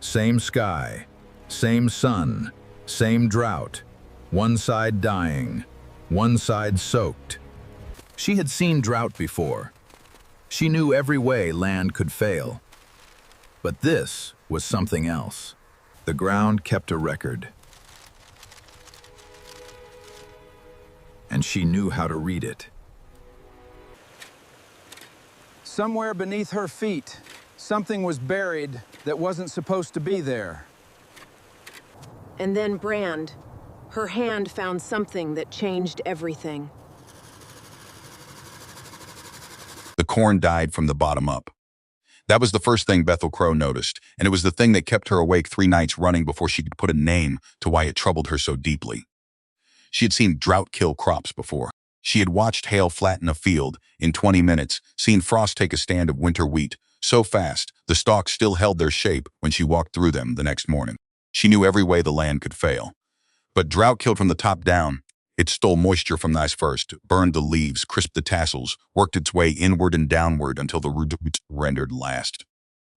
Same sky, same sun, same drought. One side dying, one side soaked. She had seen drought before. She knew every way land could fail. But this was something else. The ground kept a record. And she knew how to read it. Somewhere beneath her feet, something was buried that wasn't supposed to be there. And then Brand, her hand found something that changed everything. The corn died from the bottom up. That was the first thing Bethel Crowe noticed, and it was the thing that kept her awake 3 nights running before she could put a name to why it troubled her so deeply. She had seen drought kill crops before. She had watched hail flatten a field in 20 minutes, seen frost take a stand of winter wheat so fast the stalks still held their shape when she walked through them the next morning. She knew every way the land could fail. But drought killed from the top down. It stole moisture from the ice first, burned the leaves, crisped the tassels, worked its way inward and downward until the roots rendered last.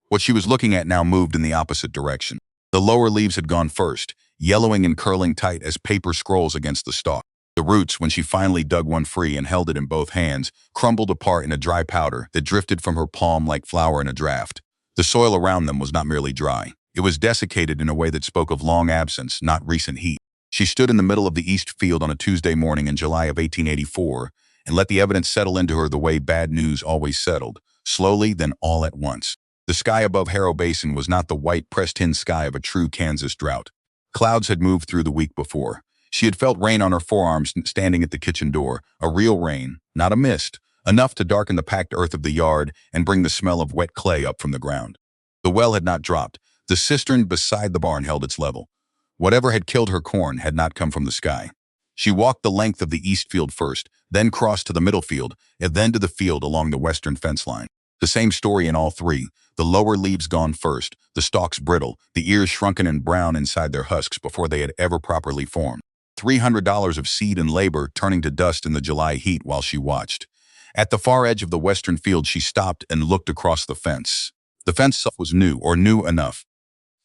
What she was looking at now moved in the opposite direction. The lower leaves had gone first, yellowing and curling tight as paper scrolls against the stalk. The roots, when she finally dug one free and held it in both hands, crumbled apart in a dry powder that drifted from her palm like flour in a draft. The soil around them was not merely dry. It was desiccated in a way that spoke of long absence, not recent heat. She stood in the middle of the east field on a Tuesday morning in July of 1884 and let the evidence settle into her the way bad news always settled, slowly then all at once. The sky above Harrow Basin was not the white pressed-in sky of a true Kansas drought. Clouds had moved through the week before. She had felt rain on her forearms standing at the kitchen door, a real rain, not a mist, enough to darken the packed earth of the yard and bring the smell of wet clay up from the ground. The well had not dropped. The cistern beside the barn held its level. Whatever had killed her corn had not come from the sky. She walked the length of the east field first, then crossed to the middle field, and then to the field along the western fence line. The same story in all 3. The lower leaves gone first, the stalks brittle, the ears shrunken and brown inside their husks before they had ever properly formed. $300 of seed and labor turning to dust in the July heat while she watched. At the far edge of the western field, she stopped and looked across the fence. The fence itself was new, or new enough.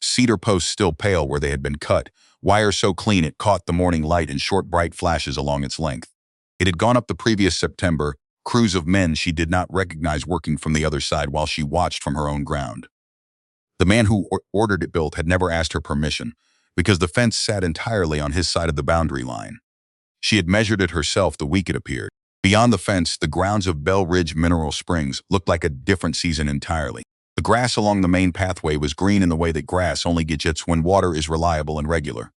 Cedar posts still pale where they had been cut, wire so clean it caught the morning light in short bright flashes along its length. It had gone up the previous September, crews of men she did not recognize working from the other side while she watched from her own ground. The man who ordered it built had never asked her permission, because the fence sat entirely on his side of the boundary line. She had measured it herself the week it appeared. Beyond the fence, the grounds of Bell Ridge Mineral Springs looked like a different season entirely. The grass along the main pathway was green in the way that grass only gets when water is reliable and regular.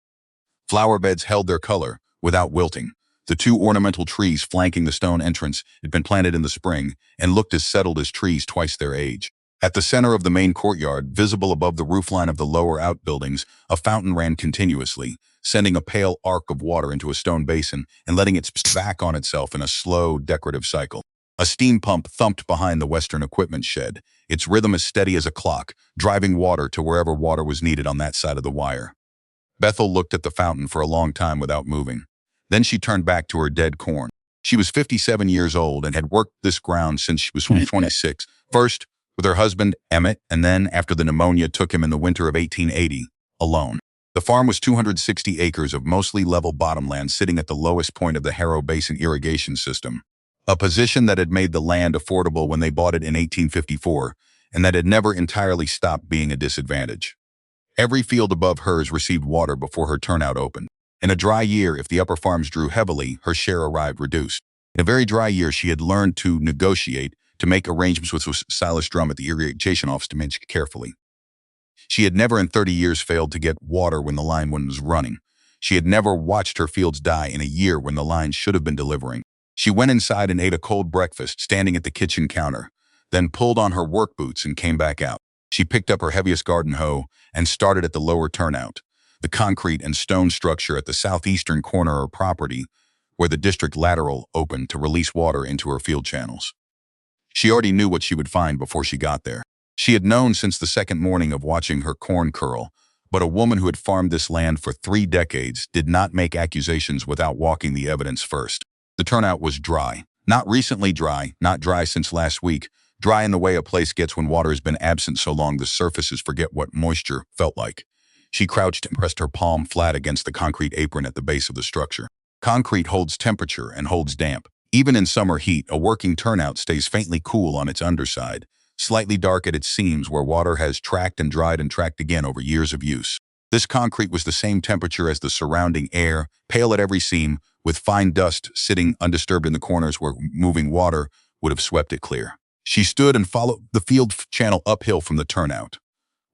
Flower beds held their color, without wilting. The 2 ornamental trees flanking the stone entrance had been planted in the spring and looked as settled as trees twice their age. At the center of the main courtyard, visible above the roofline of the lower outbuildings, a fountain ran continuously, sending a pale arc of water into a stone basin and letting it back on itself in a slow, decorative cycle. A steam pump thumped behind the western equipment shed, its rhythm as steady as a clock, driving water to wherever water was needed on that side of the wire. Bethel looked at the fountain for a long time without moving. Then she turned back to her dead corn. She was 57 years old and had worked this ground since she was 26, first with her husband, Emmett, and then, after the pneumonia took him in the winter of 1880, alone. The farm was 260 acres of mostly level bottomland sitting at the lowest point of the Harrow Basin irrigation system, a position that had made the land affordable when they bought it in 1854, and that had never entirely stopped being a disadvantage. Every field above hers received water before her turnout opened. In a dry year, if the upper farms drew heavily, her share arrived reduced. In a very dry year, she had learned to negotiate, to make arrangements with Silas Drum at the irrigation office to manage carefully. She had never in 30 years failed to get water when the line was running. She had never watched her fields die in a year when the line should have been delivering. She went inside and ate a cold breakfast, standing at the kitchen counter, then pulled on her work boots and came back out. She picked up her heaviest garden hoe and started at the lower turnout, the concrete and stone structure at the southeastern corner of her property, where the district lateral opened to release water into her field channels. She already knew what she would find before she got there. She had known since the second morning of watching her corn curl, but a woman who had farmed this land for 3 decades did not make accusations without walking the evidence first. The turnout was dry. Not recently dry, not dry since last week, dry in the way a place gets when water has been absent so long the surfaces forget what moisture felt like. She crouched and pressed her palm flat against the concrete apron at the base of the structure. Concrete holds temperature and holds damp. Even in summer heat, a working turnout stays faintly cool on its underside, slightly dark at its seams where water has tracked and dried and tracked again over years of use. This concrete was the same temperature as the surrounding air, pale at every seam, with fine dust sitting undisturbed in the corners where moving water would have swept it clear. She stood and followed the field channel uphill from the turnout,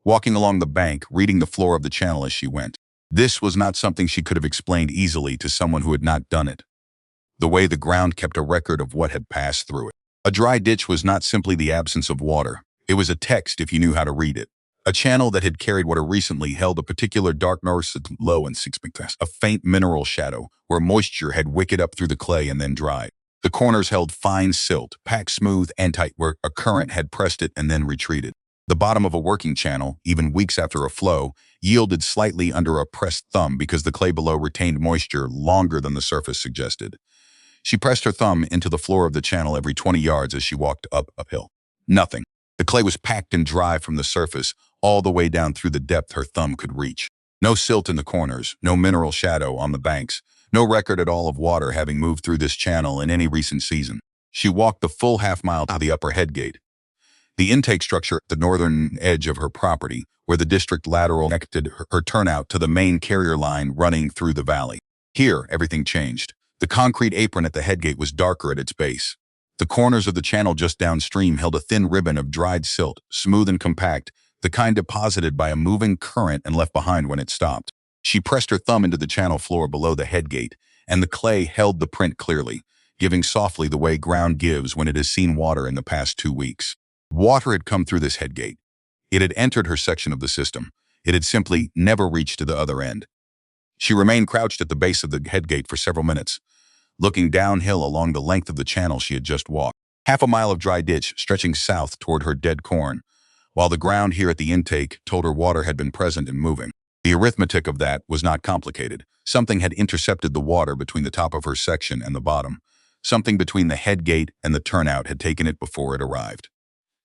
walking along the bank, reading the floor of the channel as she went. This was not something she could have explained easily to someone who had not done it. The way the ground kept a record of what had passed through it. A dry ditch was not simply the absence of water. It was a text if you knew how to read it. A channel that had carried water recently held a particular dark north low and a faint mineral shadow where moisture had wicked up through the clay and then dried. The corners held fine silt, packed smooth and tight where a current had pressed it and then retreated. The bottom of a working channel, even weeks after a flow, yielded slightly under a pressed thumb because the clay below retained moisture longer than the surface suggested. She pressed her thumb into the floor of the channel every 20 yards as she walked uphill. Nothing. The clay was packed and dry from the surface, all the way down through the depth her thumb could reach. No silt in the corners, no mineral shadow on the banks, no record at all of water having moved through this channel in any recent season. She walked the full half-mile to the upper headgate, the intake structure at the northern edge of her property, where the district lateral connected her turnout to the main carrier line running through the valley. Here, everything changed. The concrete apron at the headgate was darker at its base. The corners of the channel just downstream held a thin ribbon of dried silt, smooth and compact, the kind deposited by a moving current and left behind when it stopped. She pressed her thumb into the channel floor below the headgate, and the clay held the print clearly, giving softly the way ground gives when it has seen water in the past 2 weeks. Water had come through this headgate. It had entered her section of the system. It had simply never reached to the other end. She remained crouched at the base of the headgate for several minutes, looking downhill along the length of the channel she had just walked. Half a mile of dry ditch stretching south toward her dead corn, while the ground here at the intake told her water had been present and moving. The arithmetic of that was not complicated. Something had intercepted the water between the top of her section and the bottom. Something between the headgate and the turnout had taken it before it arrived.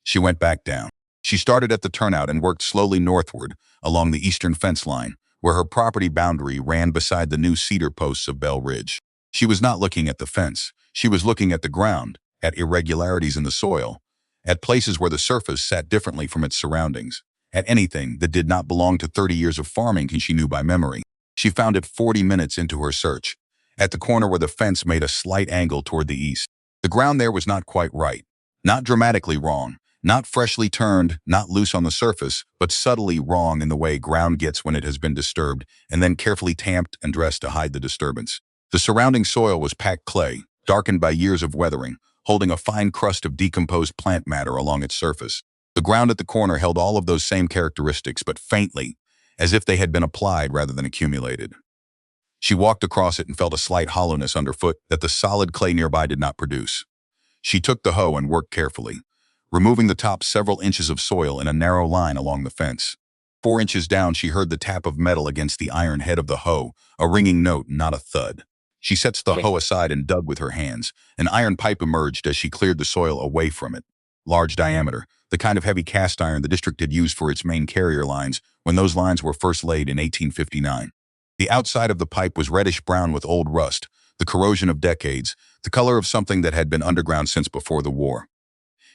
She went back down. She started at the turnout and worked slowly northward along the eastern fence line, where her property boundary ran beside the new cedar posts of Bell Ridge. She was not looking at the fence. She was looking at the ground, at irregularities in the soil, at places where the surface sat differently from its surroundings, at anything that did not belong to 30 years of farming she knew by memory. She found it 40 minutes into her search, at the corner where the fence made a slight angle toward the east. The ground there was not quite right, not dramatically wrong, not freshly turned, not loose on the surface, but subtly wrong in the way ground gets when it has been disturbed and then carefully tamped and dressed to hide the disturbance. The surrounding soil was packed clay, darkened by years of weathering, holding a fine crust of decomposed plant matter along its surface. The ground at the corner held all of those same characteristics, but faintly, as if they had been applied rather than accumulated. She walked across it and felt a slight hollowness underfoot that the solid clay nearby did not produce. She took the hoe and worked carefully, removing the top several inches of soil in a narrow line along the fence. 4 inches down, she heard the tap of metal against the iron head of the hoe, a ringing note, not a thud. She sets the hoe aside and dug with her hands. An iron pipe emerged as she cleared the soil away from it. Large diameter, the kind of heavy cast iron the district had used for its main carrier lines when those lines were first laid in 1859. The outside of the pipe was reddish-brown with old rust, the corrosion of decades, the color of something that had been underground since before the war.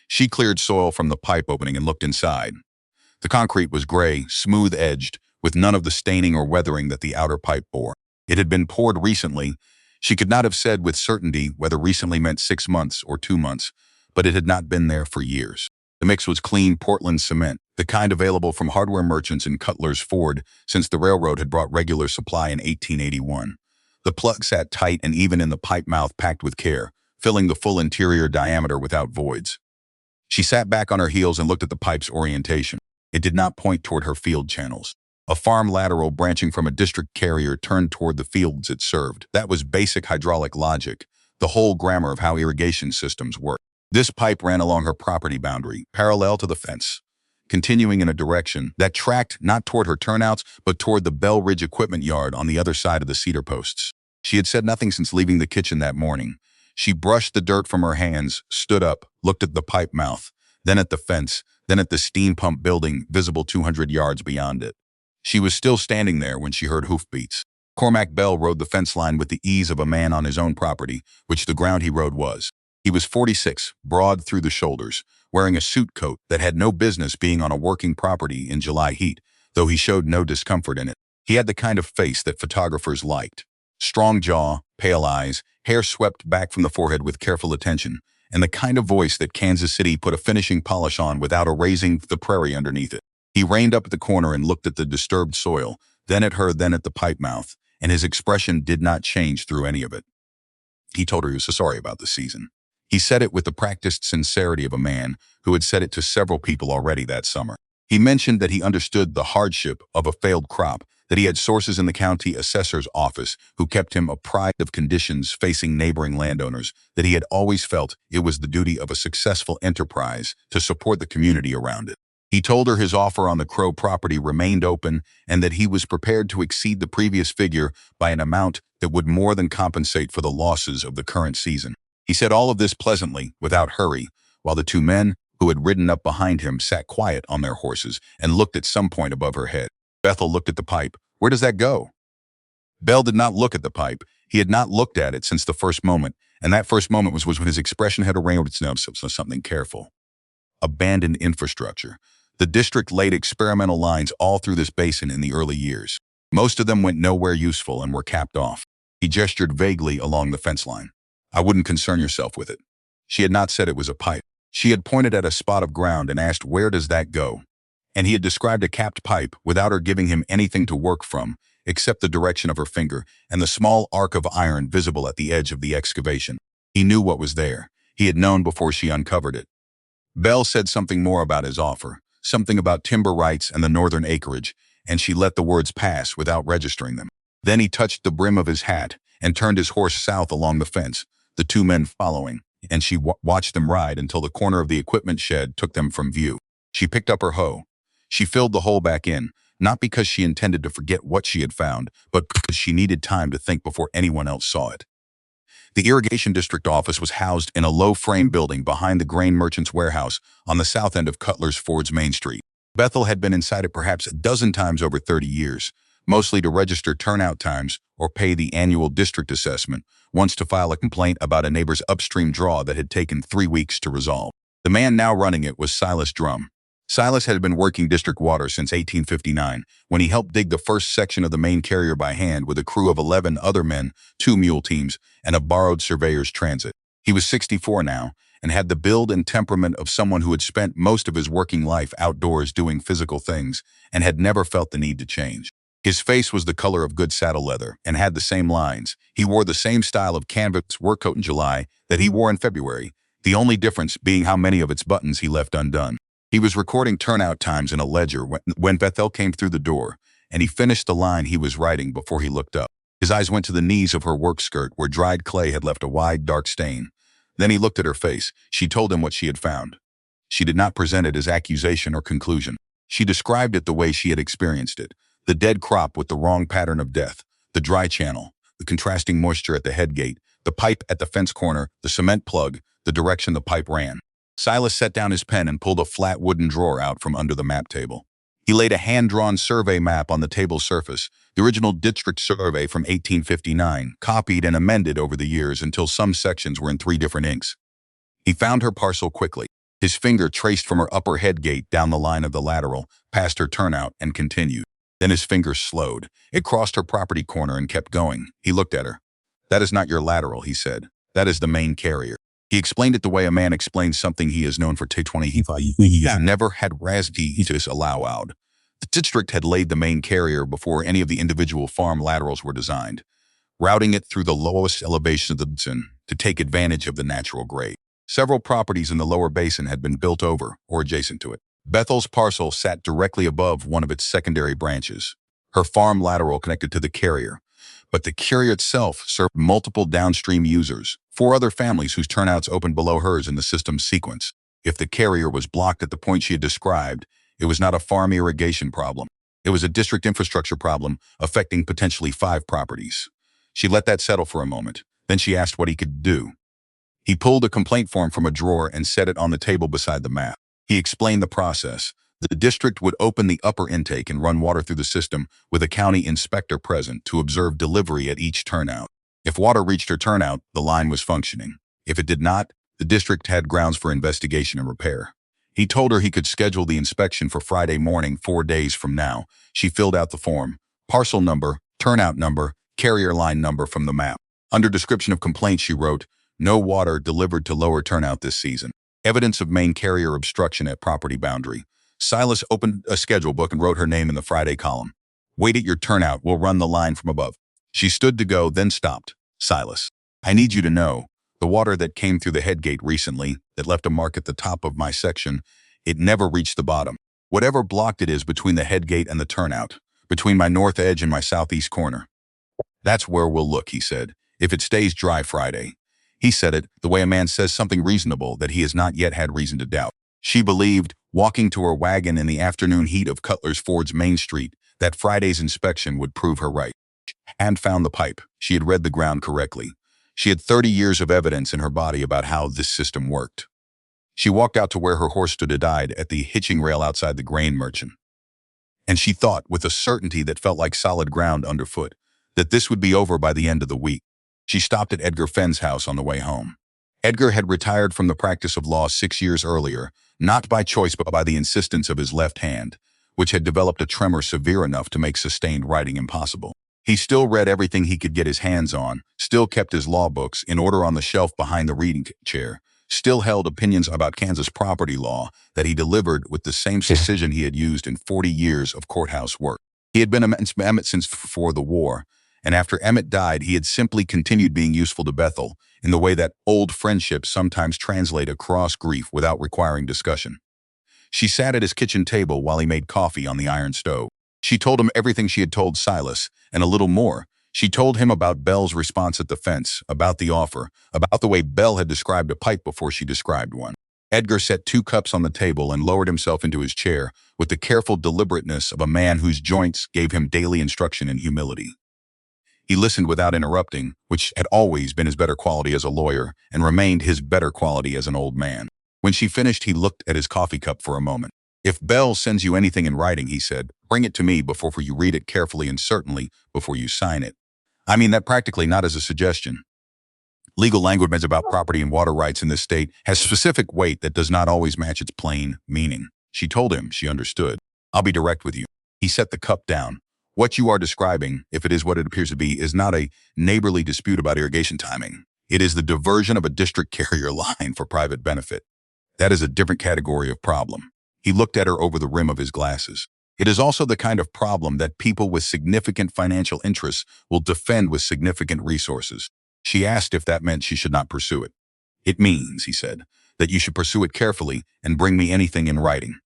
She cleared soil from the pipe opening and looked inside. The concrete was gray, smooth-edged, with none of the staining or weathering that the outer pipe bore. It had been poured recently. She could not have said with certainty whether recently meant 6 months or 2 months, but it had not been there for years. The mix was clean Portland cement, the kind available from hardware merchants in Cutler's Ford since the railroad had brought regular supply in 1881. The plug sat tight and even in the pipe mouth packed with care, filling the full interior diameter without voids. She sat back on her heels and looked at the pipe's orientation. It did not point toward her field channels. A farm lateral branching from a district carrier turned toward the fields it served. That was basic hydraulic logic, the whole grammar of how irrigation systems work. This pipe ran along her property boundary, parallel to the fence, continuing in a direction that tracked not toward her turnouts, but toward the Bell Ridge equipment yard on the other side of the cedar posts. She had said nothing since leaving the kitchen that morning. She brushed the dirt from her hands, stood up, looked at the pipe mouth, then at the fence, then at the steam pump building visible 200 yards beyond it. She was still standing there when she heard hoofbeats. Cormac Bell rode the fence line with the ease of a man on his own property, which the ground he rode was. He was 46, broad through the shoulders, wearing a suit coat that had no business being on a working property in July heat, though he showed no discomfort in it. He had the kind of face that photographers liked. Strong jaw, pale eyes, hair swept back from the forehead with careful attention, and the kind of voice that Kansas City put a finishing polish on without erasing the prairie underneath it. He reined up at the corner and looked at the disturbed soil, then at her, then at the pipe mouth, and his expression did not change through any of it. He told her he was so sorry about the season. He said it with the practiced sincerity of a man who had said it to several people already that summer. He mentioned that he understood the hardship of a failed crop, that he had sources in the county assessor's office who kept him apprised of conditions facing neighboring landowners, that he had always felt it was the duty of a successful enterprise to support the community around it. He told her his offer on the Crowe property remained open and that he was prepared to exceed the previous figure by an amount that would more than compensate for the losses of the current season. He said all of this pleasantly, without hurry, while the two men who had ridden up behind him sat quiet on their horses and looked at some point above her head. Bethel looked at the pipe. Where does that go? Bell did not look at the pipe. He had not looked at it since the first moment, and that first moment was when his expression had arranged itself something careful. Abandoned infrastructure. The district laid experimental lines all through this basin in the early years. Most of them went nowhere useful and were capped off. He gestured vaguely along the fence line. I wouldn't concern yourself with it. She had not said it was a pipe. She had pointed at a spot of ground and asked, where does that go? And he had described a capped pipe without her giving him anything to work from, except the direction of her finger and the small arc of iron visible at the edge of the excavation. He knew what was there. He had known before she uncovered it. Bell said something more about his offer, something about timber rights and the northern acreage, and she let the words pass without registering them. Then he touched the brim of his hat and turned his horse south along the fence, the two men following, and she watched them ride until the corner of the equipment shed took them from view. She picked up her hoe. She filled the hole back in, not because she intended to forget what she had found, but because she needed time to think before anyone else saw it. The irrigation district office was housed in a low-frame building behind the grain merchant's warehouse on the south end of Cutler's Ford's Main Street. Bethel had been inside it perhaps a dozen times over 30 years, mostly to register turnout times or pay the annual district assessment, once to file a complaint about a neighbor's upstream draw that had taken 3 weeks to resolve. The man now running it was Silas Drum. Silas had been working district water since 1859, when he helped dig the first section of the main carrier by hand with a crew of 11 other men, 2 mule teams, and a borrowed surveyor's transit. He was 64 now, and had the build and temperament of someone who had spent most of his working life outdoors doing physical things, and had never felt the need to change. His face was the color of good saddle leather, and had the same lines. He wore the same style of canvas work coat in July that he wore in February, the only difference being how many of its buttons he left undone. He was recording turnout times in a ledger when Bethel came through the door, and he finished the line he was writing before he looked up. His eyes went to the knees of her work skirt where dried clay had left a wide, dark stain. Then he looked at her face. She told him what she had found. She did not present it as accusation or conclusion. She described it the way she had experienced it. The dead crop with the wrong pattern of death, the dry channel, the contrasting moisture at the head gate, the pipe at the fence corner, the cement plug, the direction the pipe ran. Silas set down his pen and pulled a flat wooden drawer out from under the map table. He laid a hand-drawn survey map on the table's surface, the original district survey from 1859, copied and amended over the years until some sections were in 3 different inks. He found her parcel quickly. His finger traced from her upper head gate down the line of the lateral, past her turnout, and continued. Then his finger slowed. It crossed her property corner and kept going. He looked at her. That is not your lateral, he said. That is the main carrier. He explained it the way a man explains something he is known for. He never had rasditis allowed. The district had laid the main carrier before any of the individual farm laterals were designed, routing it through the lowest elevation of the basin to take advantage of the natural grade. Several properties in the lower basin had been built over or adjacent to it. Bethel's parcel sat directly above one of its secondary branches. Her farm lateral connected to the carrier, but the carrier itself served multiple downstream users, 4 other families whose turnouts opened below hers in the system's sequence. If the carrier was blocked at the point she had described, it was not a farm irrigation problem. It was a district infrastructure problem affecting potentially 5 properties. She let that settle for a moment. Then she asked what he could do. He pulled a complaint form from a drawer and set it on the table beside the map. He explained the process. The district would open the upper intake and run water through the system with a county inspector present to observe delivery at each turnout. If water reached her turnout, the line was functioning. If it did not, the district had grounds for investigation and repair. He told her he could schedule the inspection for Friday morning, 4 days from now. She filled out the form. Parcel number, turnout number, carrier line number from the map. Under description of complaint, she wrote, "No water delivered to lower turnout this season. Evidence of main carrier obstruction at property boundary." Silas opened a schedule book and wrote her name in the Friday column. "Wait at your turnout. We'll run the line from above." She stood to go, then stopped. "Silas, I need you to know, the water that came through the head gate recently, that left a mark at the top of my section, it never reached the bottom. Whatever blocked it is between the head gate and the turnout, between my north edge and my southeast corner. That's where we'll look," he said, "if it stays dry Friday." He said it the way a man says something reasonable that he has not yet had reason to doubt. She believed, walking to her wagon in the afternoon heat of Cutler's Ford's Main Street, that Friday's inspection would prove her right. And found the pipe. She had read the ground correctly. She had 30 years of evidence in her body about how this system worked. She walked out to where her horse stood died at the hitching rail outside the grain merchant. And she thought, with a certainty that felt like solid ground underfoot, that this would be over by the end of the week. She stopped at Edgar Fenn's house on the way home. Edgar had retired from the practice of law 6 years earlier, not by choice but by the insistence of his left hand, which had developed a tremor severe enough to make sustained writing impossible. He still read everything he could get his hands on, still kept his law books in order on the shelf behind the reading chair, still held opinions about Kansas property law that he delivered with the same precision he had used in 40 years of courthouse work. He had been Emmett since before the war, and after Emmett died, he had simply continued being useful to Bethel in the way that old friendships sometimes translate across grief without requiring discussion. She sat at his kitchen table while he made coffee on the iron stove. She told him everything she had told Silas, and a little more. She told him about Belle's response at the fence, about the offer, about the way Belle had described a pipe before she described one. Edgar set 2 cups on the table and lowered himself into his chair with the careful deliberateness of a man whose joints gave him daily instruction in humility. He listened without interrupting, which had always been his better quality as a lawyer and remained his better quality as an old man. When she finished, he looked at his coffee cup for a moment. "If Belle sends you anything in writing," he said, "bring it to me before you read it carefully and certainly before you sign it. I mean that practically, not as a suggestion. Legal language about property and water rights in this state has specific weight that does not always match its plain meaning." She told him she understood. "I'll be direct with you." He set the cup down. "What you are describing, if it is what it appears to be, is not a neighborly dispute about irrigation timing. It is the diversion of a district carrier line for private benefit. That is a different category of problem." He looked at her over the rim of his glasses. "It is also the kind of problem that people with significant financial interests will defend with significant resources." She asked if that meant she should not pursue it. "It means," he said, "that you should pursue it carefully and bring me anything in writing."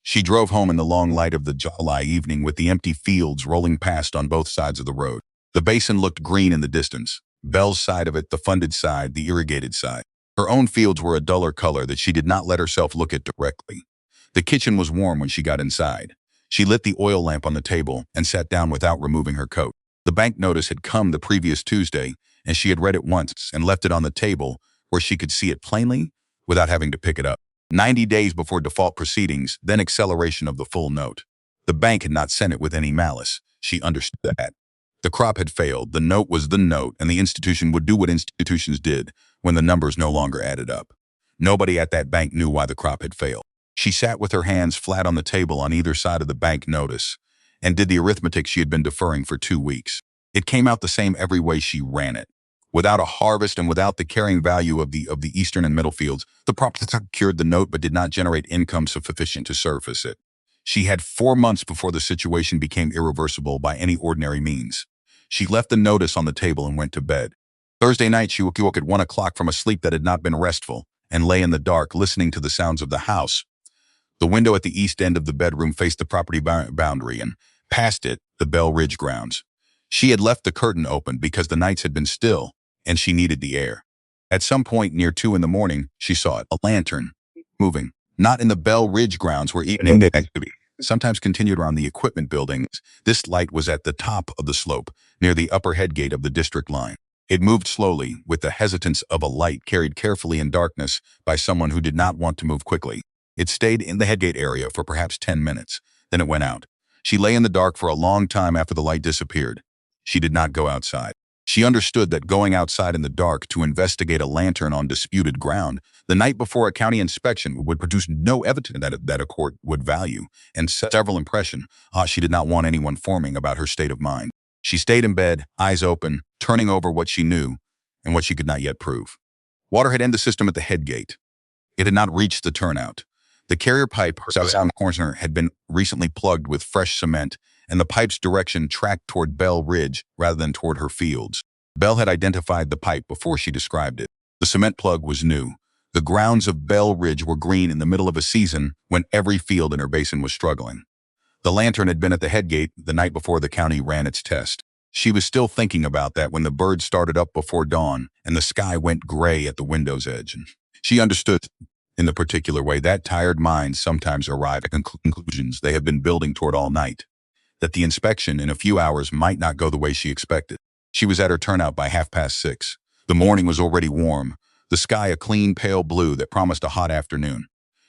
She drove home in the long light of the July evening with the empty fields rolling past on both sides of the road. The basin looked green in the distance. Belle's side of it, the funded side, the irrigated side. Her own fields were a duller color that she did not let herself look at directly. The kitchen was warm when she got inside. She lit the oil lamp on the table and sat down without removing her coat. The bank notice had come the previous Tuesday, and she had read it once and left it on the table where she could see it plainly without having to pick it up. 90 days before default proceedings, then acceleration of the full note. The bank had not sent it with any malice. She understood that. The crop had failed, the note was the note, and the institution would do what institutions did when the numbers no longer added up. Nobody at that bank knew why the crop had failed. She sat with her hands flat on the table on either side of the bank notice and did the arithmetic she had been deferring for 2 weeks. It came out the same every way she ran it. Without a harvest and without the carrying value of the eastern and middle fields, the crop secured the note but did not generate income sufficient to service it. She had 4 months before the situation became irreversible by any ordinary means. She left the notice on the table and went to bed. Thursday night, she woke at 1 o'clock from a sleep that had not been restful and lay in the dark listening to the sounds of the house. The window at the east end of the bedroom faced the property boundary, and past it, the Bell Ridge grounds. She had left the curtain open because the nights had been still, and she needed the air. At some point near 2 in the morning, she saw it, a lantern, moving, not in the Bell Ridge grounds where evening activity sometimes continued around the equipment buildings. This light was at the top of the slope, near the upper head gate of the district line. It moved slowly, with the hesitance of a light carried carefully in darkness by someone who did not want to move quickly. It stayed in the headgate area for perhaps 10 minutes. Then it went out. She lay in the dark for a long time after the light disappeared. She did not go outside. She understood that going outside in the dark to investigate a lantern on disputed ground the night before a county inspection would produce no evidence that a court would value, and several impression she did not want anyone forming about her state of mind. She stayed in bed, eyes open, turning over what she knew and what she could not yet prove. Water had ended the system at the headgate. It had not reached the turnout. The carrier pipe south corner had been recently plugged with fresh cement, and the pipe's direction tracked toward Bell Ridge rather than toward her fields. Bell had identified the pipe before she described it. The cement plug was new. The grounds of Bell Ridge were green in the middle of a season when every field in her basin was struggling. The lantern had been at the headgate the night before the county ran its test. She was still thinking about that when the birds started up before dawn and the sky went gray at the window's edge. She understood in the particular way that tired minds sometimes arrive at conclusions they have been building toward all night, that the inspection in a few hours might not go the way she expected. She was at her turnout by 6:30. The morning was already warm, the sky a clean pale blue that promised a hot afternoon.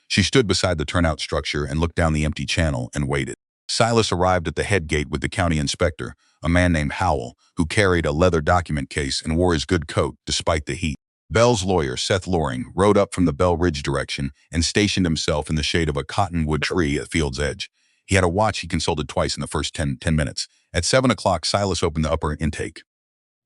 She stood beside the turnout structure and looked down the empty channel and waited. Silas arrived at the head gate with the county inspector, a man named Howell, who carried a leather document case and wore his good coat despite the heat. Bell's lawyer, Seth Loring, rode up from the Bell Ridge direction and stationed himself in the shade of a cottonwood tree at the field's edge. He had a watch he consulted twice in the first 10 minutes. At 7 o'clock, Silas opened the upper intake.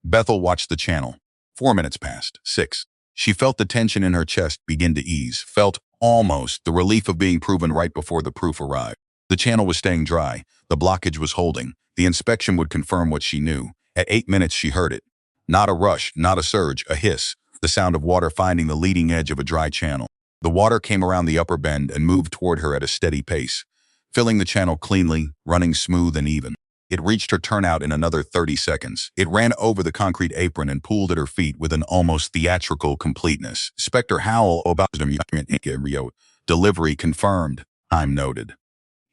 Bethel watched the channel. 4 minutes passed. 6. She felt the tension in her chest begin to ease, felt almost the relief of being proven right before the proof arrived. The channel was staying dry. The blockage was holding. The inspection would confirm what she knew. At 8 minutes, she heard it. Not a rush, not a surge, a hiss, the sound of water finding the leading edge of a dry channel. The water came around the upper bend and moved toward her at a steady pace, filling the channel cleanly, running smooth and even. It reached her turnout in another 30 seconds. It ran over the concrete apron and pooled at her feet with an almost theatrical completeness. Inspector Howell about delivery confirmed, time noted.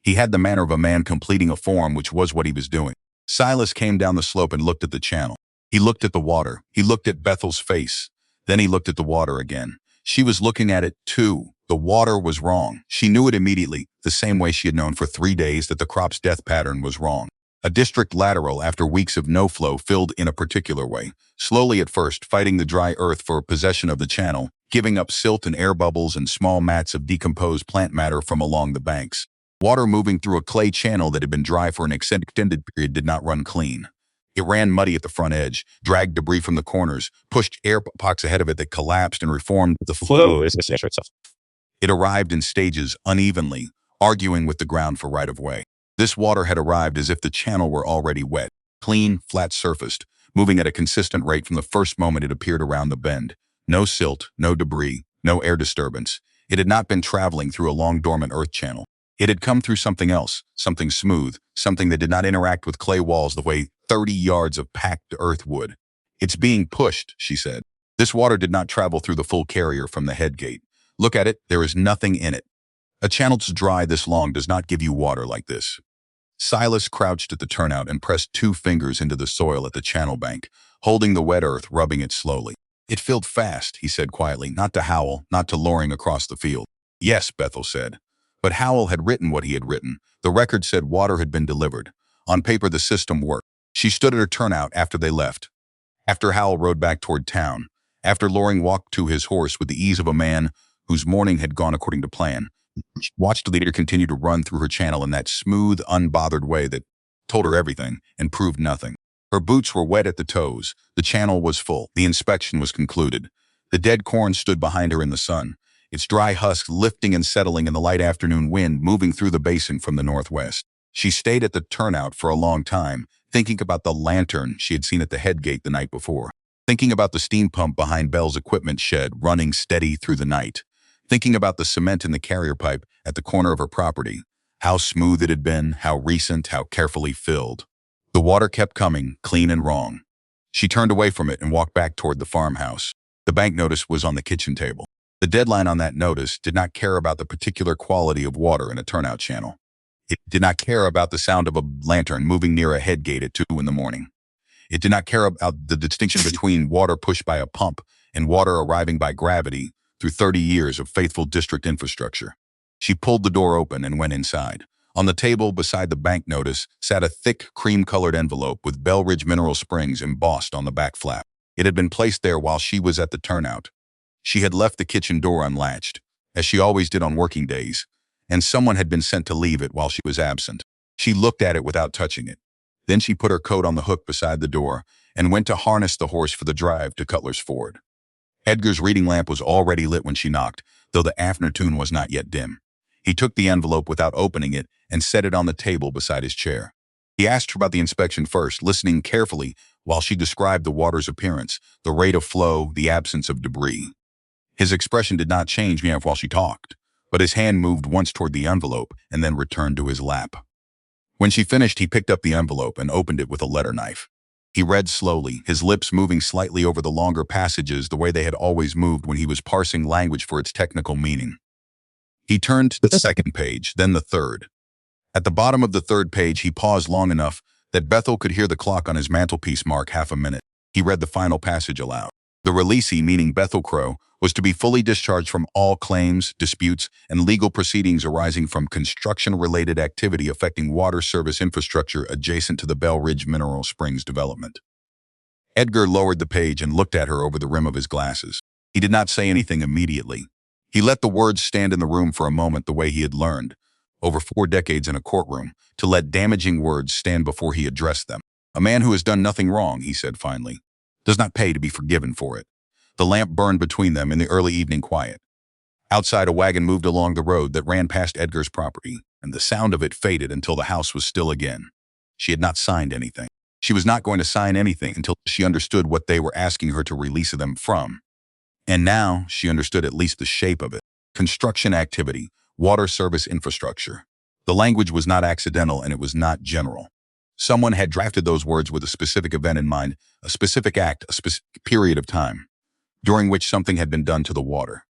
He had the manner of a man completing a form, which was what he was doing. Silas came down the slope and looked at the channel. He looked at the water. He looked at Bethel's face. Then he looked at the water again. She was looking at it too. The water was wrong. She knew it immediately, the same way she had known for 3 days that the crop's death pattern was wrong. A district lateral after weeks of no flow filled in a particular way, slowly at first, fighting the dry earth for possession of the channel, giving up silt and air bubbles and small mats of decomposed plant matter from along the banks. Water moving through a clay channel that had been dry for an extended period did not run clean. It ran muddy at the front edge, dragged debris from the corners, pushed air pockets ahead of it that collapsed and reformed the flow. It arrived in stages unevenly, arguing with the ground for right-of-way. This water had arrived as if the channel were already wet, clean, flat-surfaced, moving at a consistent rate from the first moment it appeared around the bend. No silt, no debris, no air disturbance. It had not been traveling through a long dormant earth channel. It had come through something else, something smooth, something that did not interact with clay walls the way 30 yards of packed earth would. It's being pushed, she said. This water did not travel through the full carrier from the head gate. Look at it, there is nothing in it. A channel that's dry this long does not give you water like this. Silas crouched at the turnout and pressed 2 fingers into the soil at the channel bank, holding the wet earth, rubbing it slowly. It filled fast, he said quietly, not to Howell, not to Loring across the field. Yes, Bethel said. But Howell had written what he had written. The record said water had been delivered. On paper, the system worked. She stood at her turnout after they left. After Howell rode back toward town. After Loring walked to his horse with the ease of a man whose morning had gone according to plan. She watched the leader continue to run through her channel in that smooth, unbothered way that told her everything and proved nothing. Her boots were wet at the toes. The channel was full. The inspection was concluded. The dead corn stood behind her in the sun, its dry husk lifting and settling in the light afternoon wind moving through the basin from the northwest. She stayed at the turnout for a long time, thinking about the lantern she had seen at the head gate the night before, thinking about the steam pump behind Bell's equipment shed running steady through the night, thinking about the cement in the carrier pipe at the corner of her property, how smooth it had been, how recent, how carefully filled. The water kept coming, clean and wrong. She turned away from it and walked back toward the farmhouse. The bank notice was on the kitchen table. The deadline on that notice did not care about the particular quality of water in a turnout channel. It did not care about the sound of a lantern moving near a head gate at 2 in the morning. It did not care about the distinction between water pushed by a pump and water arriving by gravity through 30 years of faithful district infrastructure. She pulled the door open and went inside. On the table beside the bank notice sat a thick, cream-colored envelope with Belridge Mineral Springs embossed on the back flap. It had been placed there while she was at the turnout. She had left the kitchen door unlatched, as she always did on working days, and someone had been sent to leave it while she was absent. She looked at it without touching it. Then she put her coat on the hook beside the door and went to harness the horse for the drive to Cutler's Ford. Edgar's reading lamp was already lit when she knocked, though the afternoon was not yet dim. He took the envelope without opening it and set it on the table beside his chair. He asked her about the inspection first, listening carefully while she described the water's appearance, the rate of flow, the absence of debris. His expression did not change while she talked, but his hand moved once toward the envelope and then returned to his lap. When she finished, he picked up the envelope and opened it with a letter knife. He read slowly, his lips moving slightly over the longer passages the way they had always moved when he was parsing language for its technical meaning. He turned to the second page, then the third. At the bottom of the third page, he paused long enough that Bethel could hear the clock on his mantelpiece mark half a minute. He read the final passage aloud. The releasee, meaning Bethel Crowe, was to be fully discharged from all claims, disputes, and legal proceedings arising from construction-related activity affecting water service infrastructure adjacent to the Belridge Mineral Springs development. Edgar lowered the page and looked at her over the rim of his glasses. He did not say anything immediately. He let the words stand in the room for a moment the way he had learned, over 4 decades in a courtroom, to let damaging words stand before he addressed them. A man who has done nothing wrong, he said finally, does not pay to be forgiven for it. The lamp burned between them in the early evening quiet. Outside, a wagon moved along the road that ran past Edgar's property, and the sound of it faded until the house was still again. She had not signed anything. She was not going to sign anything until she understood what they were asking her to release them from. And now she understood at least the shape of it. Construction activity, water service infrastructure. The language was not accidental and it was not general. Someone had drafted those words with a specific event in mind, a specific act, a specific period of time, during which something had been done to the water.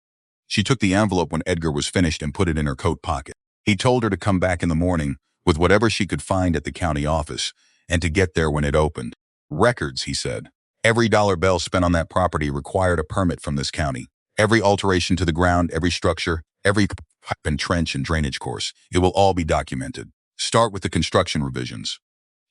She took the envelope when Edgar was finished and put it in her coat pocket. He told her to come back in the morning with whatever she could find at the county office and to get there when it opened. Records, he said. Every dollar Bell spent on that property required a permit from this county. Every alteration to the ground, every structure, every pipe and trench and drainage course. It will all be documented. Start with the construction revisions.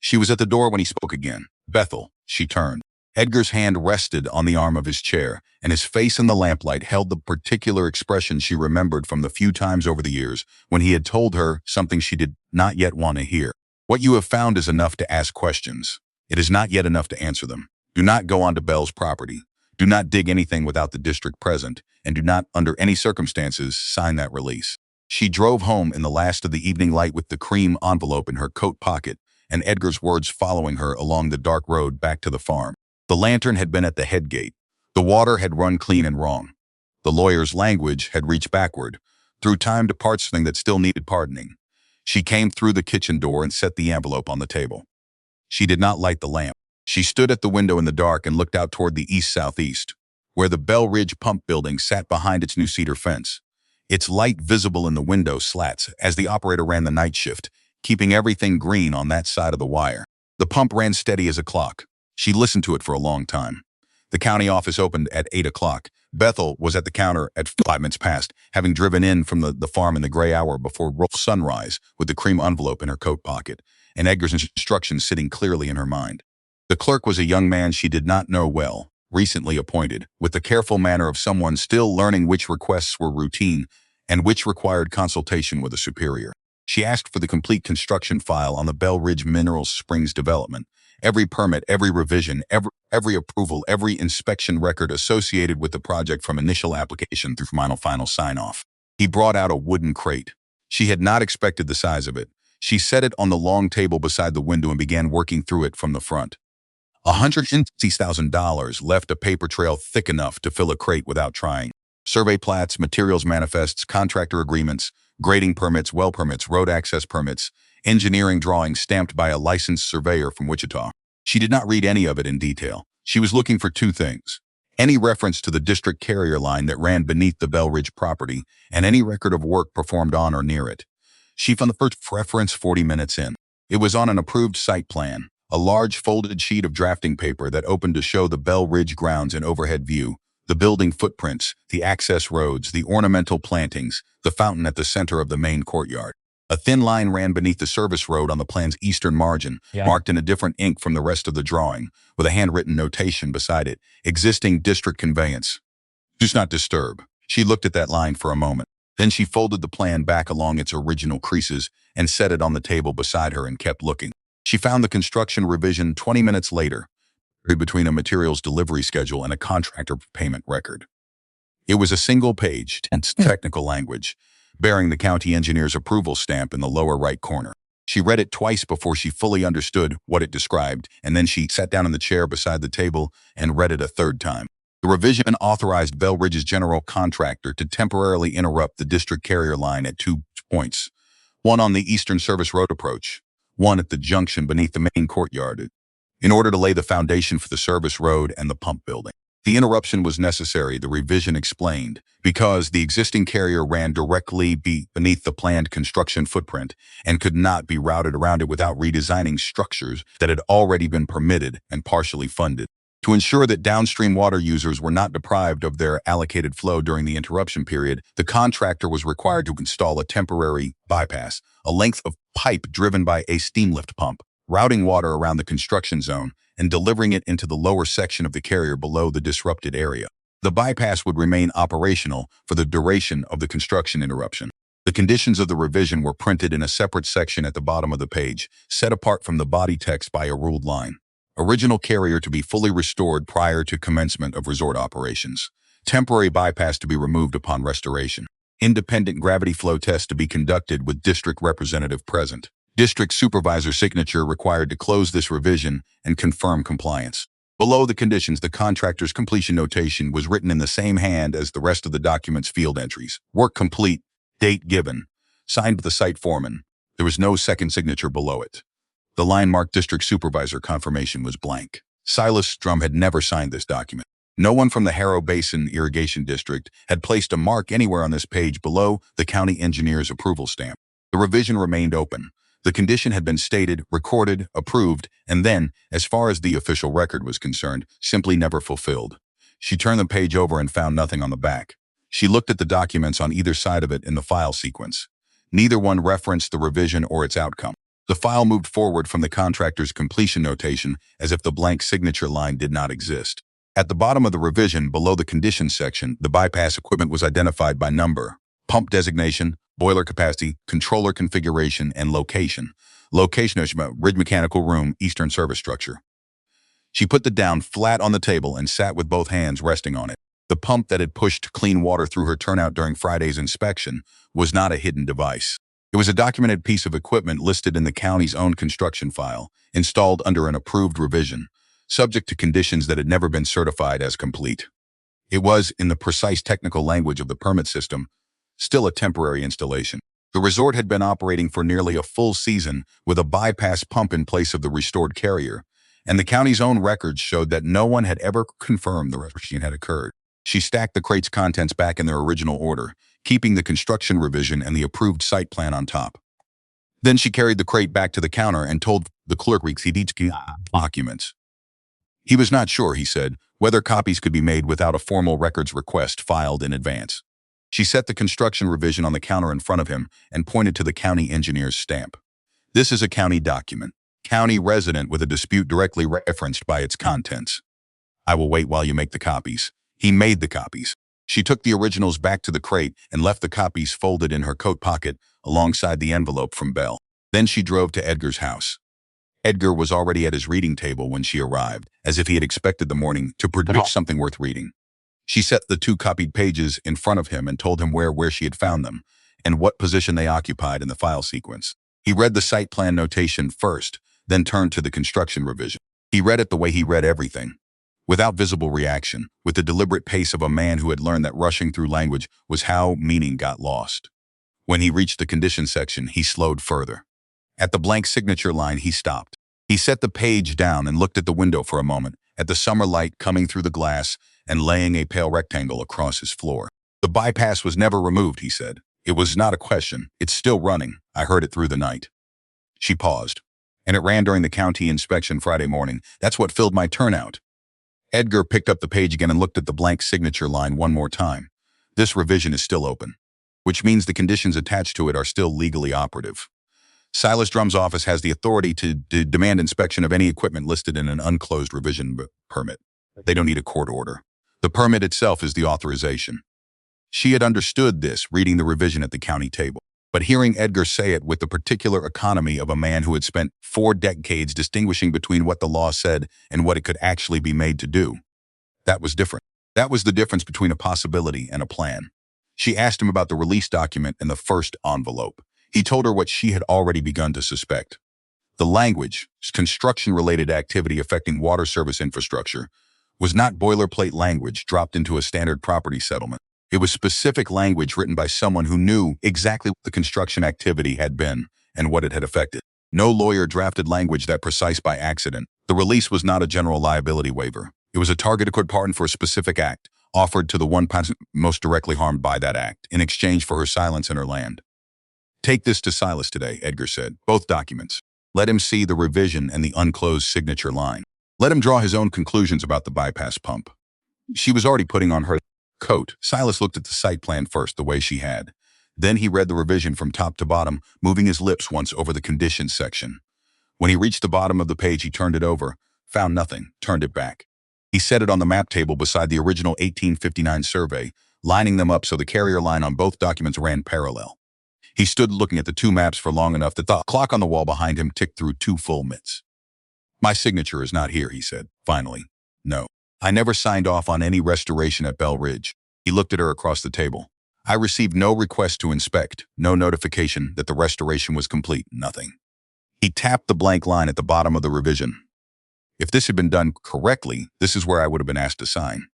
She was at the door when he spoke again. Bethel, she turned. Edgar's hand rested on the arm of his chair, and his face in the lamplight held the particular expression she remembered from the few times over the years when he had told her something she did not yet want to hear. What you have found is enough to ask questions. It is not yet enough to answer them. Do not go onto Bell's property. Do not dig anything without the district present, and do not, under any circumstances, sign that release. She drove home in the last of the evening light with the cream envelope in her coat pocket, and Edgar's words following her along the dark road back to the farm. The lantern had been at the head gate. The water had run clean and wrong. The lawyer's language had reached backward, through time to part something that still needed pardoning. She came through the kitchen door and set the envelope on the table. She did not light the lamp. She stood at the window in the dark and looked out toward the east-southeast, where the Bell Ridge pump building sat behind its new cedar fence, its light visible in the window slats as the operator ran the night shift, keeping everything green on that side of the wire. The pump ran steady as a clock. She listened to it for a long time. The county office opened at 8 o'clock. Bethel was at the counter at 5 minutes past, having driven in from the farm in the gray hour before sunrise with the cream envelope in her coat pocket, and Edgar's instructions sitting clearly in her mind. The clerk was a young man she did not know well, recently appointed, with the careful manner of someone still learning which requests were routine and which required consultation with a superior. She asked for the complete construction file on the Belridge Mineral Springs development, every permit, every revision, every approval, every inspection record associated with the project from initial application through final sign-off. He brought out a wooden crate. She had not expected the size of it. She set it on the long table beside the window and began working through it from the front. $160,000 left a paper trail thick enough to fill a crate without trying. Survey plats, materials manifests, contractor agreements, grading permits, well permits, road access permits, engineering drawings stamped by a licensed surveyor from Wichita. She did not read any of it in detail. She was looking for 2 things: any reference to the district carrier line that ran beneath the Belridge property, and any record of work performed on or near it. She found the first reference 40 minutes in. It was on an approved site plan, a large folded sheet of drafting paper that opened to show the Belridge grounds in overhead view, The building footprints, the access roads, the ornamental plantings, the fountain at the center of the main courtyard. A thin line ran beneath the service road on the plan's eastern margin, marked in a different ink from the rest of the drawing, with a handwritten notation beside it, existing district conveyance. Do not disturb. She looked at that line for a moment. Then she folded the plan back along its original creases and set it on the table beside her and kept looking. She found the construction revision 20 minutes later, between a materials delivery schedule and a contractor payment record. It was a single-page, tense technical language, bearing the county engineer's approval stamp in the lower right corner. She read it twice before she fully understood what it described, and then she sat down in the chair beside the table and read it a third time. The revision authorized Bell Ridge's general contractor to temporarily interrupt the district carrier line at 2 points, one on the Eastern Service Road approach, one at the junction beneath the main courtyard, in order to lay the foundation for the service road and the pump building. The interruption was necessary, the revision explained, because the existing carrier ran directly beneath the planned construction footprint and could not be routed around it without redesigning structures that had already been permitted and partially funded. To ensure that downstream water users were not deprived of their allocated flow during the interruption period, the contractor was required to install a temporary bypass, a length of pipe driven by a steam lift pump, routing water around the construction zone and delivering it into the lower section of the carrier below the disrupted area. The bypass would remain operational for the duration of the construction interruption. The conditions of the revision were printed in a separate section at the bottom of the page, set apart from the body text by a ruled line. Original carrier to be fully restored prior to commencement of resort operations. Temporary bypass to be removed upon restoration. Independent gravity flow test to be conducted with district representative present. District supervisor signature required to close this revision and confirm compliance. Below the conditions, the contractor's completion notation was written in the same hand as the rest of the document's field entries. Work complete, date given, signed by the site foreman. There was no second signature below it. The line marked district supervisor confirmation was blank. Silas Strum had never signed this document. No one from the Harrow Basin Irrigation District had placed a mark anywhere on this page below the county engineer's approval stamp. The revision remained open. The condition had been stated, recorded, approved, and then, as far as the official record was concerned, simply never fulfilled. She turned the page over and found nothing on the back. She looked at the documents on either side of it in the file sequence. Neither one referenced the revision or its outcome. The file moved forward from the contractor's completion notation as if the blank signature line did not exist. At the bottom of the revision, below the conditions section, the bypass equipment was identified by number, pump designation, boiler capacity, controller configuration, and location. Location of Ridge Mechanical Room, Eastern Service Structure. She put the down flat on the table and sat with both hands resting on it. The pump that had pushed clean water through her turnout during Friday's inspection was not a hidden device. It was a documented piece of equipment listed in the county's own construction file, installed under an approved revision, subject to conditions that had never been certified as complete. It was, in the precise technical language of the permit system, still a temporary installation. The resort had been operating for nearly a full season with a bypass pump in place of the restored carrier, and the county's own records showed that no one had ever confirmed the restoration had occurred. She stacked the crate's contents back in their original order, keeping the construction revision and the approved site plan on top. Then she carried the crate back to the counter and told the clerk documents. He was not sure, he said, whether copies could be made without a formal records request filed in advance. She set the construction revision on the counter in front of him and pointed to the county engineer's stamp. This is a county document. County resident with a dispute directly referenced by its contents. I will wait while you make the copies. He made the copies. She took the originals back to the crate and left the copies folded in her coat pocket alongside the envelope from Bell. Then she drove to Edgar's house. Edgar was already at his reading table when she arrived, as if he had expected the morning to produce something worth reading. She set the 2 copied pages in front of him and told him where she had found them and what position they occupied in the file sequence. He read the site plan notation first, then turned to the construction revision. He read it the way he read everything, without visible reaction, with the deliberate pace of a man who had learned that rushing through language was how meaning got lost. When he reached the condition section, he slowed further. At the blank signature line, he stopped. He set the page down and looked at the window for a moment, at the summer light coming through the glass and laying a pale rectangle across his floor. The bypass was never removed, he said. It was not a question. It's still running. I heard it through the night. She paused. And it ran during the county inspection Friday morning. That's what filled my turnout. Edgar picked up the page again and looked at the blank signature line one more time. This revision is still open, which means the conditions attached to it are still legally operative. Silas Drum's office has the authority to demand inspection of any equipment listed in an unclosed revision permit. They don't need a court order. The permit itself is the authorization. She had understood this, reading the revision at the county table. But hearing Edgar say it with the particular economy of a man who had spent 4 decades distinguishing between what the law said and what it could actually be made to do, that was different. That was the difference between a possibility and a plan. She asked him about the release document and the first envelope. He told her what she had already begun to suspect. The language, construction-related activity affecting water service infrastructure, was not boilerplate language dropped into a standard property settlement. It was specific language written by someone who knew exactly what the construction activity had been and what it had affected. No lawyer drafted language that precise by accident. The release was not a general liability waiver. It was a targeted pardon for a specific act, offered to the one person most directly harmed by that act, in exchange for her silence and her land. Take this to Silas today, Edgar said, both documents. Let him see the revision and the unclosed signature line. Let him draw his own conclusions about the bypass pump. She was already putting on her coat. Silas looked at the site plan first, the way she had. Then he read the revision from top to bottom, moving his lips once over the conditions section. When he reached the bottom of the page, he turned it over, found nothing, turned it back. He set it on the map table beside the original 1859 survey, lining them up so the carrier line on both documents ran parallel. He stood looking at the 2 maps for long enough that the clock on the wall behind him ticked through 2 full minutes. My signature is not here, he said, finally. No. I never signed off on any restoration at Bell Ridge. He looked at her across the table. I received no request to inspect, no notification that the restoration was complete, nothing. He tapped the blank line at the bottom of the revision. If this had been done correctly, this is where I would have been asked to sign.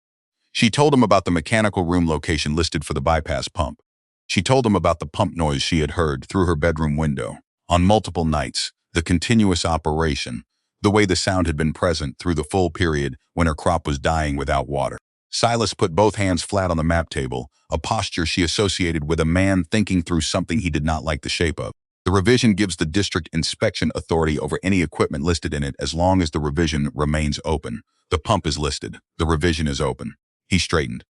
She told him about the mechanical room location listed for the bypass pump. She told him about the pump noise she had heard through her bedroom window on multiple nights, the continuous operation, the way the sound had been present through the full period when her crop was dying without water. Silas put both hands flat on the map table, a posture she associated with a man thinking through something he did not like the shape of. The revision gives the district inspection authority over any equipment listed in it as long as the revision remains open. The pump is listed. The revision is open. He straightened.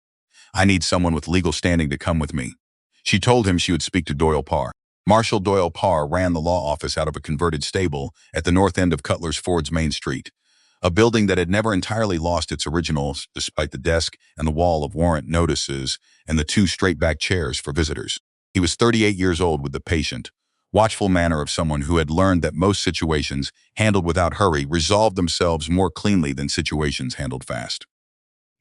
I need someone with legal standing to come with me. She told him she would speak to Doyle Parr. Marshal Doyle Parr ran the law office out of a converted stable at the north end of Cutler's Ford's Main Street, a building that had never entirely lost its originals despite the desk and the wall of warrant notices and the 2 straight-back chairs for visitors. He was 38 years old with the patient, watchful manner of someone who had learned that most situations handled without hurry resolved themselves more cleanly than situations handled fast.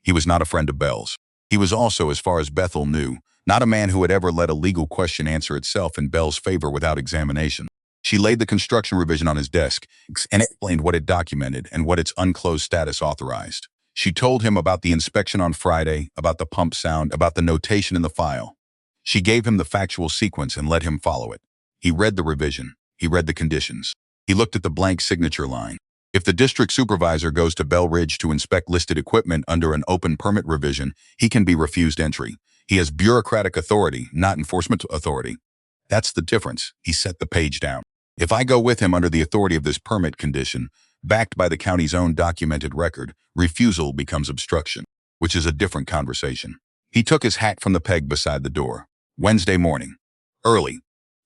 He was not a friend of Bell's. He was also, as far as Bethel knew, not a man who had ever let a legal question answer itself in Bell's favor without examination. She laid the construction revision on his desk and explained what it documented and what its unclosed status authorized. She told him about the inspection on Friday, about the pump sound, about the notation in the file. She gave him the factual sequence and let him follow it. He read the revision. He read the conditions. He looked at the blank signature line. If the district supervisor goes to Bell Ridge to inspect listed equipment under an open permit revision, he can be refused entry. He has bureaucratic authority, not enforcement authority. That's the difference. He set the page down. If I go with him under the authority of this permit condition, backed by the county's own documented record, refusal becomes obstruction, which is a different conversation. He took his hat from the peg beside the door. Wednesday morning. Early.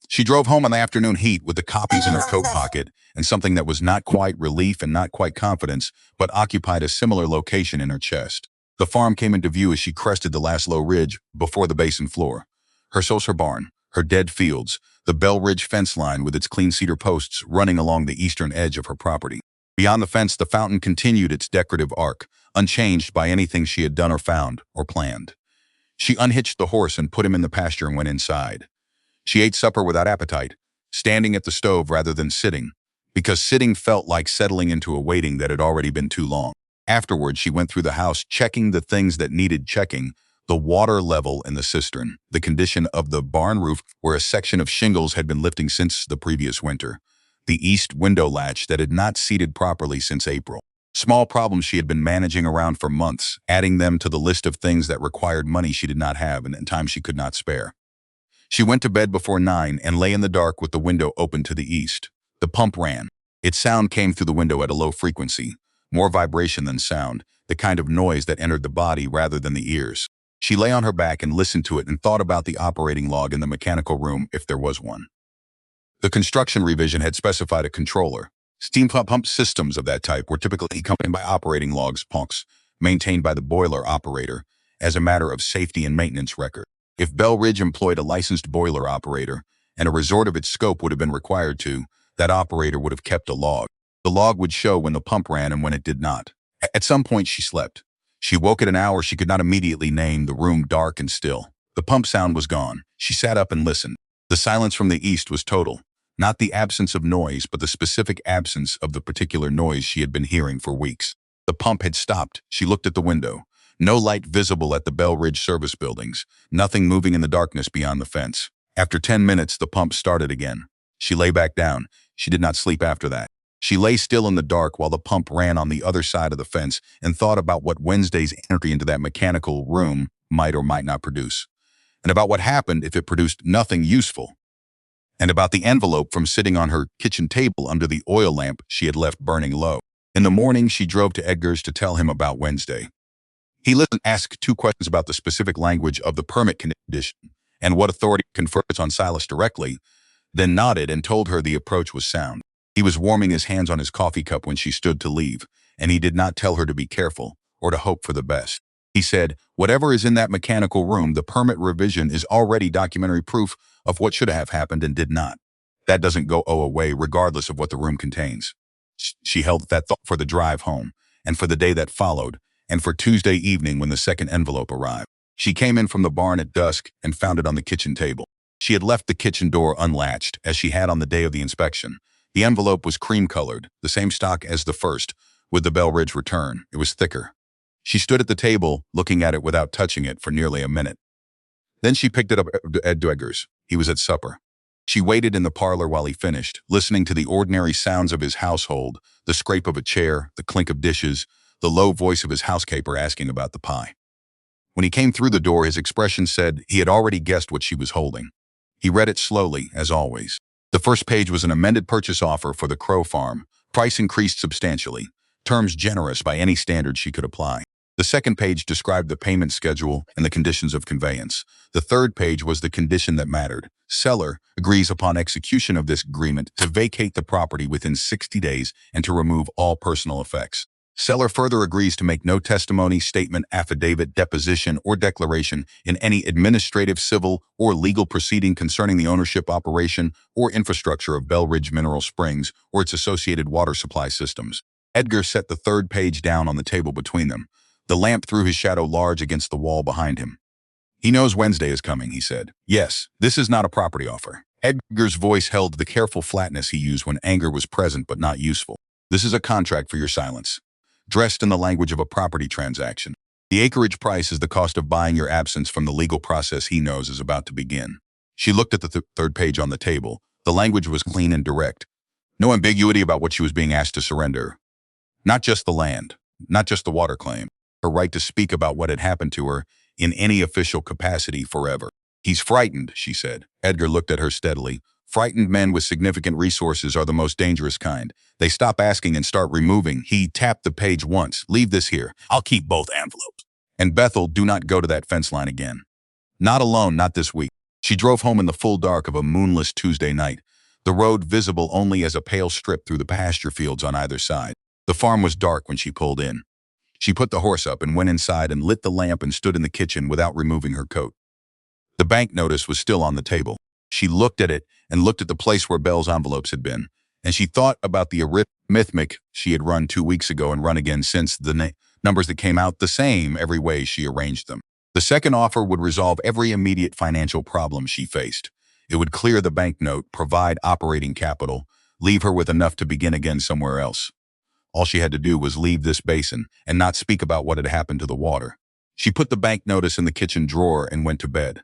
She drove home in the afternoon heat with the copies in her coat pocket and something that was not quite relief and not quite confidence, but occupied a similar location in her chest. The farm came into view as she crested the last low ridge before the basin floor. Her saucer barn, her dead fields, the Bell Ridge fence line with its clean cedar posts running along the eastern edge of her property. Beyond the fence, the fountain continued its decorative arc, unchanged by anything she had done or found or planned. She unhitched the horse and put him in the pasture and went inside. She ate supper without appetite, standing at the stove rather than sitting, because sitting felt like settling into a waiting that had already been too long. Afterward, she went through the house, checking the things that needed checking: the water level in the cistern, the condition of the barn roof where a section of shingles had been lifting since the previous winter, the east window latch that had not seated properly since April. Small problems she had been managing around for months, adding them to the list of things that required money she did not have and time she could not spare. She went to bed before 9 and lay in the dark with the window open to the east. The pump ran. Its sound came through the window at a low frequency, more vibration than sound, the kind of noise that entered the body rather than the ears. She lay on her back and listened to it and thought about the operating log in the mechanical room if there was one. The construction revision had specified a controller. Steam pump systems of that type were typically accompanied by operating logs, POCs, maintained by the boiler operator as a matter of safety and maintenance record. If Bell Ridge employed a licensed boiler operator, and a resort of its scope would have been required to, that operator would have kept a log. The log would show when the pump ran and when it did not. At some point she slept. She woke at an hour she could not immediately name, the room dark and still. The pump sound was gone. She sat up and listened. The silence from the east was total. Not the absence of noise, but the specific absence of the particular noise she had been hearing for weeks. The pump had stopped. She looked at the window. No light visible at the Bell Ridge service buildings. Nothing moving in the darkness beyond the fence. After 10 minutes, the pump started again. She lay back down. She did not sleep after that. She lay still in the dark while the pump ran on the other side of the fence and thought about what Wednesday's entry into that mechanical room might or might not produce, and about what happened if it produced nothing useful, and about the envelope from sitting on her kitchen table under the oil lamp she had left burning low. In the morning, she drove to Edgar's to tell him about Wednesday. He listened, asked 2 questions about the specific language of the permit condition and what authority confers on Silas directly, then nodded and told her the approach was sound. He was warming his hands on his coffee cup when she stood to leave, and he did not tell her to be careful or to hope for the best. He said, whatever is in that mechanical room, the permit revision is already documentary proof of what should have happened and did not. That doesn't go away regardless of what the room contains. She held that thought for the drive home, and for the day that followed, and for Tuesday evening when the second envelope arrived. She came in from the barn at dusk and found it on the kitchen table. She had left the kitchen door unlatched, as she had on the day of the inspection. The envelope was cream-colored, the same stock as the first, with the Bell Ridge return. It was thicker. She stood at the table, looking at it without touching it for nearly a minute. Then she picked it up at Edgar's. He was at supper. She waited in the parlor while he finished, listening to the ordinary sounds of his household, the scrape of a chair, the clink of dishes, the low voice of his housekeeper asking about the pie. When he came through the door, his expression said he had already guessed what she was holding. He read it slowly, as always. The first page was an amended purchase offer for the Crowe farm. Price increased substantially. Terms generous by any standard she could apply. The second page described the payment schedule and the conditions of conveyance. The third page was the condition that mattered. Seller agrees upon execution of this agreement to vacate the property within 60 days and to remove all personal effects. Seller further agrees to make no testimony, statement, affidavit, deposition, or declaration in any administrative, civil, or legal proceeding concerning the ownership, operation, or infrastructure of Bell Ridge Mineral Springs or its associated water supply systems. Edgar set the third page down on the table between them. The lamp threw his shadow large against the wall behind him. He knows Wednesday is coming, he said. Yes, this is not a property offer. Edgar's voice held the careful flatness he used when anger was present but not useful. This is a contract for your silence. Dressed in the language of a property transaction. The acreage price is the cost of buying your absence from the legal process he knows is about to begin. She looked at the third page on the table. The language was clean and direct. No ambiguity about what she was being asked to surrender. Not just the land, not just the water claim, her right to speak about what had happened to her in any official capacity forever. He's frightened, she said. Edgar looked at her steadily. Frightened men with significant resources are the most dangerous kind. They stop asking and start removing. He tapped the page once. Leave this here. I'll keep both envelopes. And Bethel, do not go to that fence line again. Not alone, not this week. She drove home in the full dark of a moonless Tuesday night, the road visible only as a pale strip through the pasture fields on either side. The farm was dark when she pulled in. She put the horse up and went inside and lit the lamp and stood in the kitchen without removing her coat. The bank notice was still on the table. She looked at it and looked at the place where Bell's envelopes had been, and she thought about the arithmetic she had run 2 weeks ago and run again since, the numbers that came out the same every way she arranged them. The second offer would resolve every immediate financial problem she faced. It would clear the banknote, provide operating capital, leave her with enough to begin again somewhere else. All she had to do was leave this basin and not speak about what had happened to the water. She put the bank notice in the kitchen drawer and went to bed.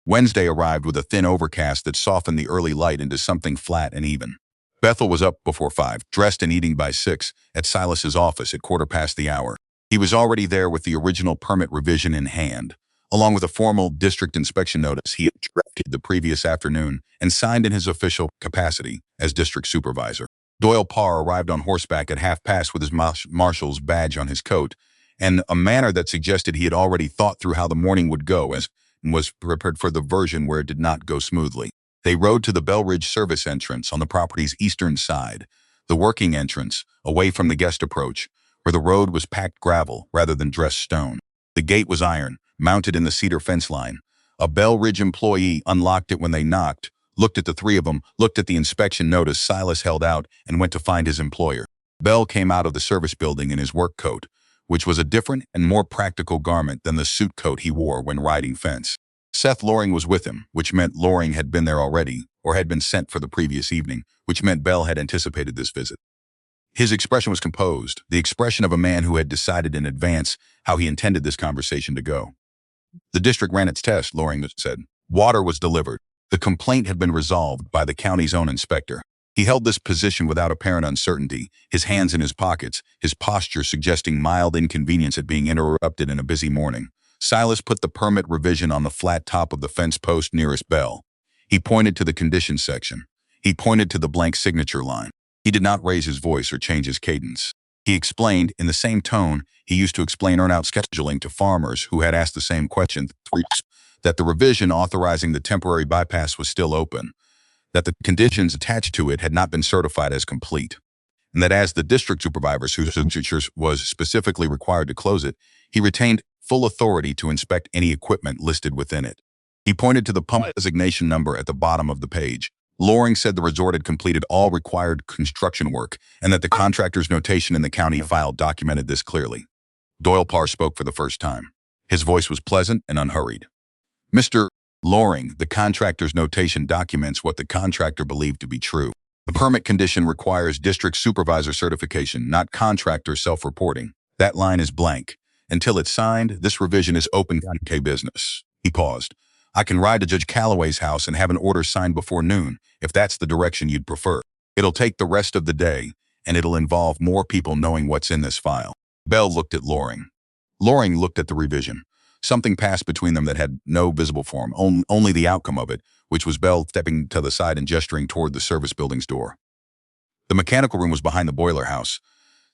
Wednesday arrived with a thin overcast that softened the early light into something flat and even. Bethel was up before 5, dressed and eating by 6, at Silas's office at 1:15 the hour. He was already there with the original permit revision in hand, along with a formal district inspection notice he had drafted the previous afternoon and signed in his official capacity as district supervisor. Doyle Parr arrived on horseback at half-past with his marshal's badge on his coat, and a manner that suggested he had already thought through how the morning would go and was prepared for the version where it did not go smoothly. They rode to the Bell Ridge service entrance on the property's eastern side, the working entrance, away from the guest approach, where the road was packed gravel rather than dressed stone. The gate was iron, mounted in the cedar fence line. A Bell Ridge employee unlocked it when they knocked, looked at the three of them, looked at the inspection notice Silas held out, and went to find his employer. Bell came out of the service building in his work coat, which was a different and more practical garment than the suit coat he wore when riding fence. Seth Loring was with him, which meant Loring had been there already, or had been sent for the previous evening, which meant Bell had anticipated this visit. His expression was composed, the expression of a man who had decided in advance how he intended this conversation to go. The district ran its test, Loring said. Water was delivered. The complaint had been resolved by the county's own inspector. He held this position without apparent uncertainty, his hands in his pockets, his posture suggesting mild inconvenience at being interrupted in a busy morning. Silas put the permit revision on the flat top of the fence post nearest Bell. He pointed to the conditions section. He pointed to the blank signature line. He did not raise his voice or change his cadence. He explained, in the same tone he used to explain earnout scheduling to farmers who had asked the same question, that the revision authorizing the temporary bypass was still open, that the conditions attached to it had not been certified as complete, and that as the district supervisor whose signature was specifically required to close it, he retained full authority to inspect any equipment listed within it. He pointed to the pump designation number at the bottom of the page. Loring said the resort had completed all required construction work and that the contractor's notation in the county file documented this clearly. Doyle Parr spoke for the first time. His voice was pleasant and unhurried. Mr. Loring, the contractor's notation documents what the contractor believed to be true. The permit condition requires district supervisor certification, not contractor self-reporting. That line is blank. Until it's signed, this revision is open business. He paused. I can ride to Judge Calloway's house and have an order signed before noon, if that's the direction you'd prefer. It'll take the rest of the day, and it'll involve more people knowing what's in this file. Bell looked at Loring. Loring looked at the revision. Something passed between them that had no visible form, only the outcome of it, which was Bell stepping to the side and gesturing toward the service building's door. The mechanical room was behind the boiler house,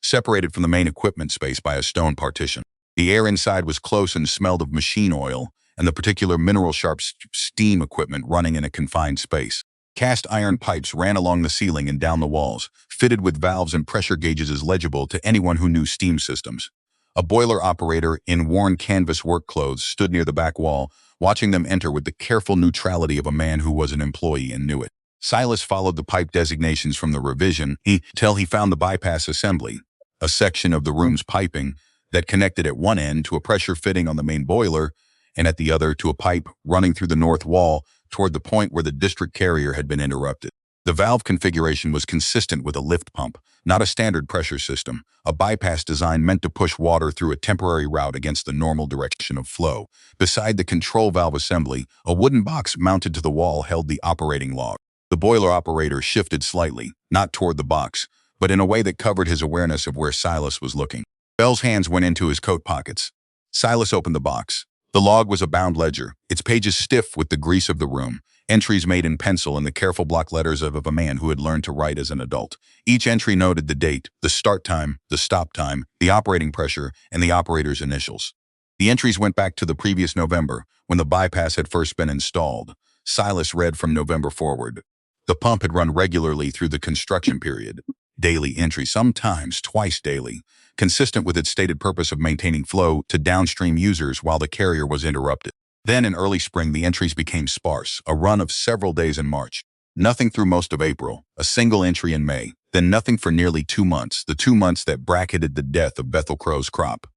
separated from the main equipment space by a stone partition. The air inside was close and smelled of machine oil and the particular mineral-sharp steam equipment running in a confined space. Cast iron pipes ran along the ceiling and down the walls, fitted with valves and pressure gauges as legible to anyone who knew steam systems. A boiler operator in worn canvas work clothes stood near the back wall, watching them enter with the careful neutrality of a man who was an employee and knew it. Silas followed the pipe designations from the revision till he found the bypass assembly, a section of the room's piping that connected at one end to a pressure fitting on the main boiler and at the other to a pipe running through the north wall toward the point where the district carrier had been interrupted. The valve configuration was consistent with a lift pump, not a standard pressure system, a bypass design meant to push water through a temporary route against the normal direction of flow. Beside the control valve assembly, a wooden box mounted to the wall held the operating log. The boiler operator shifted slightly, not toward the box, but in a way that covered his awareness of where Silas was looking. Bell's hands went into his coat pockets. Silas opened the box. The log was a bound ledger, its pages stiff with the grease of the room, entries made in pencil in the careful block letters of a man who had learned to write as an adult. Each entry noted the date, the start time, the stop time, the operating pressure, and the operator's initials. The entries went back to the previous November, when the bypass had first been installed. Silas read from November forward. The pump had run regularly through the construction period. Daily entry, sometimes twice daily, consistent with its stated purpose of maintaining flow to downstream users while the carrier was interrupted. Then in early spring, the entries became sparse, a run of several days in March. Nothing through most of April, a single entry in May, then nothing for nearly 2 months, the 2 months that bracketed the death of Bethel Crowe's crop.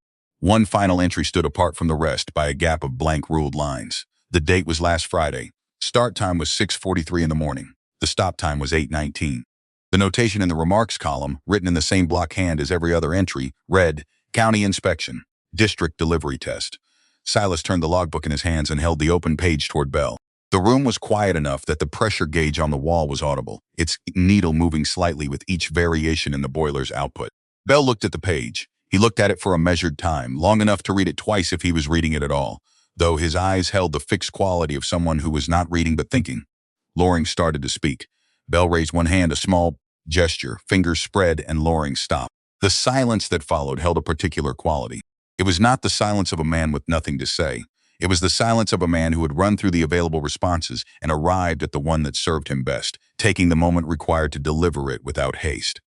One final entry stood apart from the rest by a gap of blank ruled lines. The date was last Friday. Start time was 6:43 in the morning. The stop time was 8:19. The notation in the remarks column, written in the same block hand as every other entry, read, County Inspection, District Delivery Test. Silas turned the logbook in his hands and held the open page toward Bell. The room was quiet enough that the pressure gauge on the wall was audible, its needle moving slightly with each variation in the boiler's output. Bell looked at the page. He looked at it for a measured time, long enough to read it twice if he was reading it at all, though his eyes held the fixed quality of someone who was not reading but thinking. Loring started to speak. Bell raised one hand, a small, gesture, fingers spread, and Loring stopped. The silence that followed held a particular quality. It was not the silence of a man with nothing to say. It was the silence of a man who had run through the available responses and arrived at the one that served him best, taking the moment required to deliver it without haste.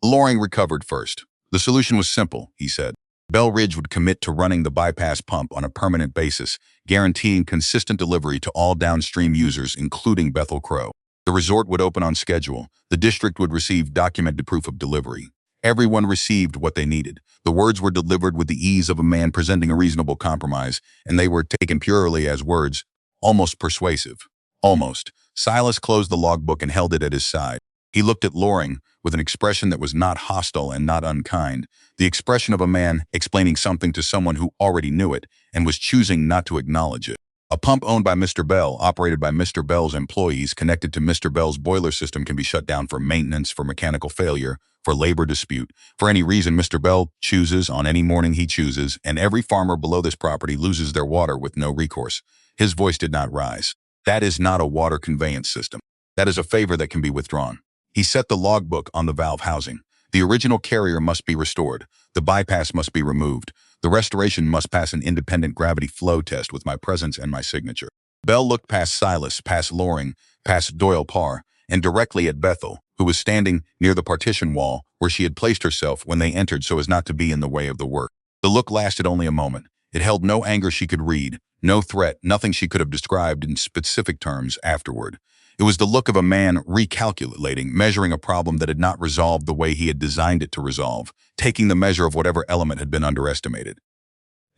Loring recovered first. The solution was simple, he said. Bell Ridge would commit to running the bypass pump on a permanent basis, guaranteeing consistent delivery to all downstream users, including Bethel Crowe. The resort would open on schedule. The district would receive documented proof of delivery. Everyone received what they needed. The words were delivered with the ease of a man presenting a reasonable compromise, and they were taken purely as words, almost persuasive. Almost. Silas closed the logbook and held it at his side. He looked at Loring with an expression that was not hostile and not unkind, the expression of a man explaining something to someone who already knew it and was choosing not to acknowledge it. A pump owned by Mr. Bell, operated by Mr. Bell's employees, connected to Mr. Bell's boiler system, can be shut down for maintenance, for mechanical failure, for labor dispute, for any reason Mr. Bell chooses on any morning he chooses, and every farmer below this property loses their water with no recourse. His voice did not rise. That is not a water conveyance system. That is a favor that can be withdrawn. He set the logbook on the valve housing. The original carrier must be restored. The bypass must be removed. The restoration must pass an independent gravity flow test with my presence and my signature. Bell looked past Silas, past Loring, past Doyle Parr, and directly at Bethel, who was standing near the partition wall where she had placed herself when they entered so as not to be in the way of the work. The look lasted only a moment. It held no anger she could read, no threat, nothing she could have described in specific terms afterward. It was the look of a man recalculating, measuring a problem that had not resolved the way he had designed it to resolve, taking the measure of whatever element had been underestimated.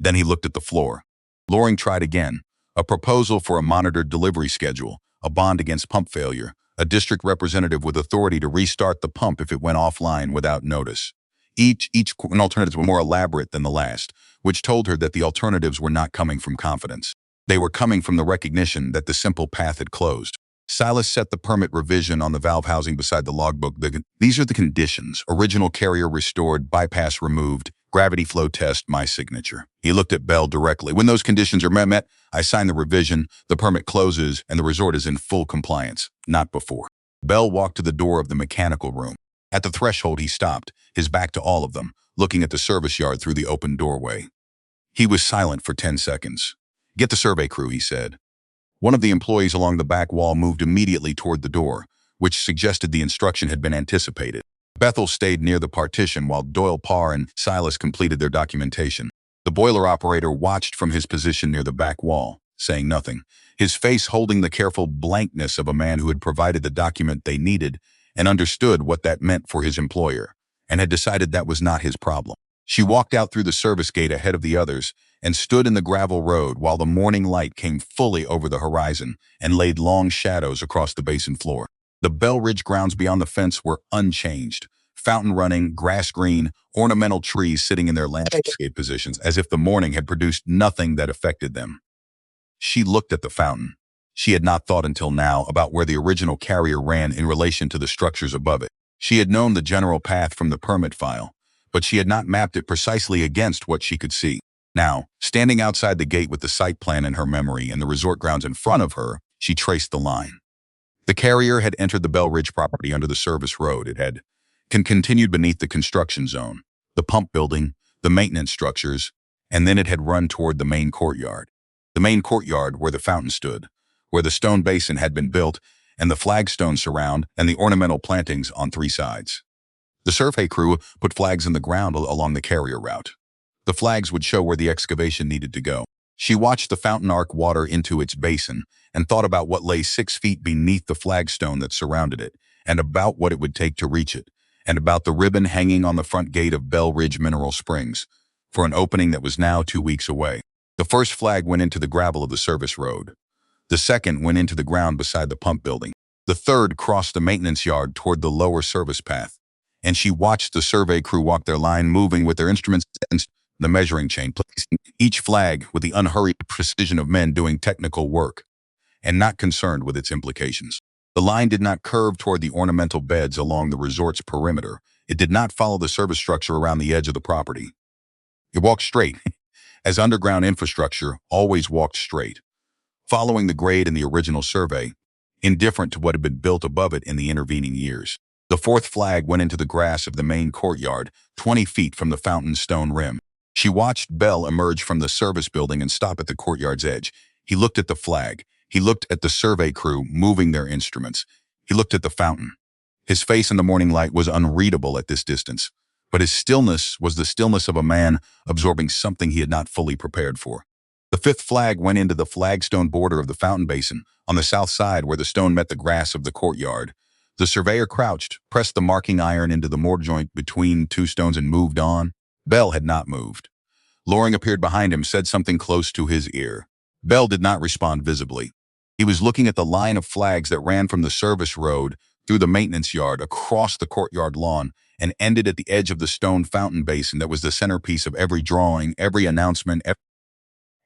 Then he looked at the floor. Loring tried again. A proposal for a monitored delivery schedule, a bond against pump failure, a district representative with authority to restart the pump if it went offline without notice. Each alternatives were more elaborate than the last, which told her that the alternatives were not coming from confidence. They were coming from the recognition that the simple path had closed. Silas set the permit revision on the valve housing beside the logbook. These are the conditions. Original carrier restored, bypass removed, gravity flow test, my signature. He looked at Bell directly. When those conditions are met, I sign the revision, the permit closes, and the resort is in full compliance. Not before. Bell walked to the door of the mechanical room. At the threshold, he stopped, his back to all of them, looking at the service yard through the open doorway. He was silent for 10 seconds. "Get the survey crew," he said. One of the employees along the back wall moved immediately toward the door, which suggested the instruction had been anticipated. Bethel stayed near the partition while Doyle Parr and Silas completed their documentation. The boiler operator watched from his position near the back wall, saying nothing, his face holding the careful blankness of a man who had provided the document they needed and understood what that meant for his employer, and had decided that was not his problem. She walked out through the service gate ahead of the others and stood in the gravel road while the morning light came fully over the horizon and laid long shadows across the basin floor. The Bell Ridge grounds beyond the fence were unchanged. Fountain running, grass green, ornamental trees sitting in their landscape positions as if the morning had produced nothing that affected them. She looked at the fountain. She had not thought until now about where the original carrier ran in relation to the structures above it. She had known the general path from the permit file, but she had not mapped it precisely against what she could see. Now, standing outside the gate with the site plan in her memory and the resort grounds in front of her, she traced the line. The carrier had entered the Bell Ridge property under the service road. It had continued beneath the construction zone, the pump building, the maintenance structures, and then it had run toward the main courtyard. The main courtyard where the fountain stood, where the stone basin had been built, and the flagstones surround and the ornamental plantings on 3 sides. The survey crew put flags in the ground along the carrier route. The flags would show where the excavation needed to go. She watched the fountain arc water into its basin and thought about what lay 6 feet beneath the flagstone that surrounded it, and about what it would take to reach it, and about the ribbon hanging on the front gate of Bell Ridge Mineral Springs for an opening that was now 2 weeks away. The first flag went into the gravel of the service road. The second went into the ground beside the pump building. The third crossed the maintenance yard toward the lower service path, and she watched the survey crew walk their line, moving with their instruments and the measuring chain, placing each flag with the unhurried precision of men doing technical work, and not concerned with its implications. The line did not curve toward the ornamental beds along the resort's perimeter. It did not follow the service structure around the edge of the property. It walked straight, as underground infrastructure always walked straight, following the grade in the original survey, indifferent to what had been built above it in the intervening years. The fourth flag went into the grass of the main courtyard, 20 feet from the fountain's stone rim. She watched Bell emerge from the service building and stop at the courtyard's edge. He looked at the flag. He looked at the survey crew moving their instruments. He looked at the fountain. His face in the morning light was unreadable at this distance, but his stillness was the stillness of a man absorbing something he had not fully prepared for. The fifth flag went into the flagstone border of the fountain basin, on the south side where the stone met the grass of the courtyard. The surveyor crouched, pressed the marking iron into the mortar joint between two stones and moved on. Bell had not moved. Loring appeared behind him, said something close to his ear. Bell did not respond visibly. He was looking at the line of flags that ran from the service road through the maintenance yard, across the courtyard lawn, and ended at the edge of the stone fountain basin that was the centerpiece of every drawing, every announcement, every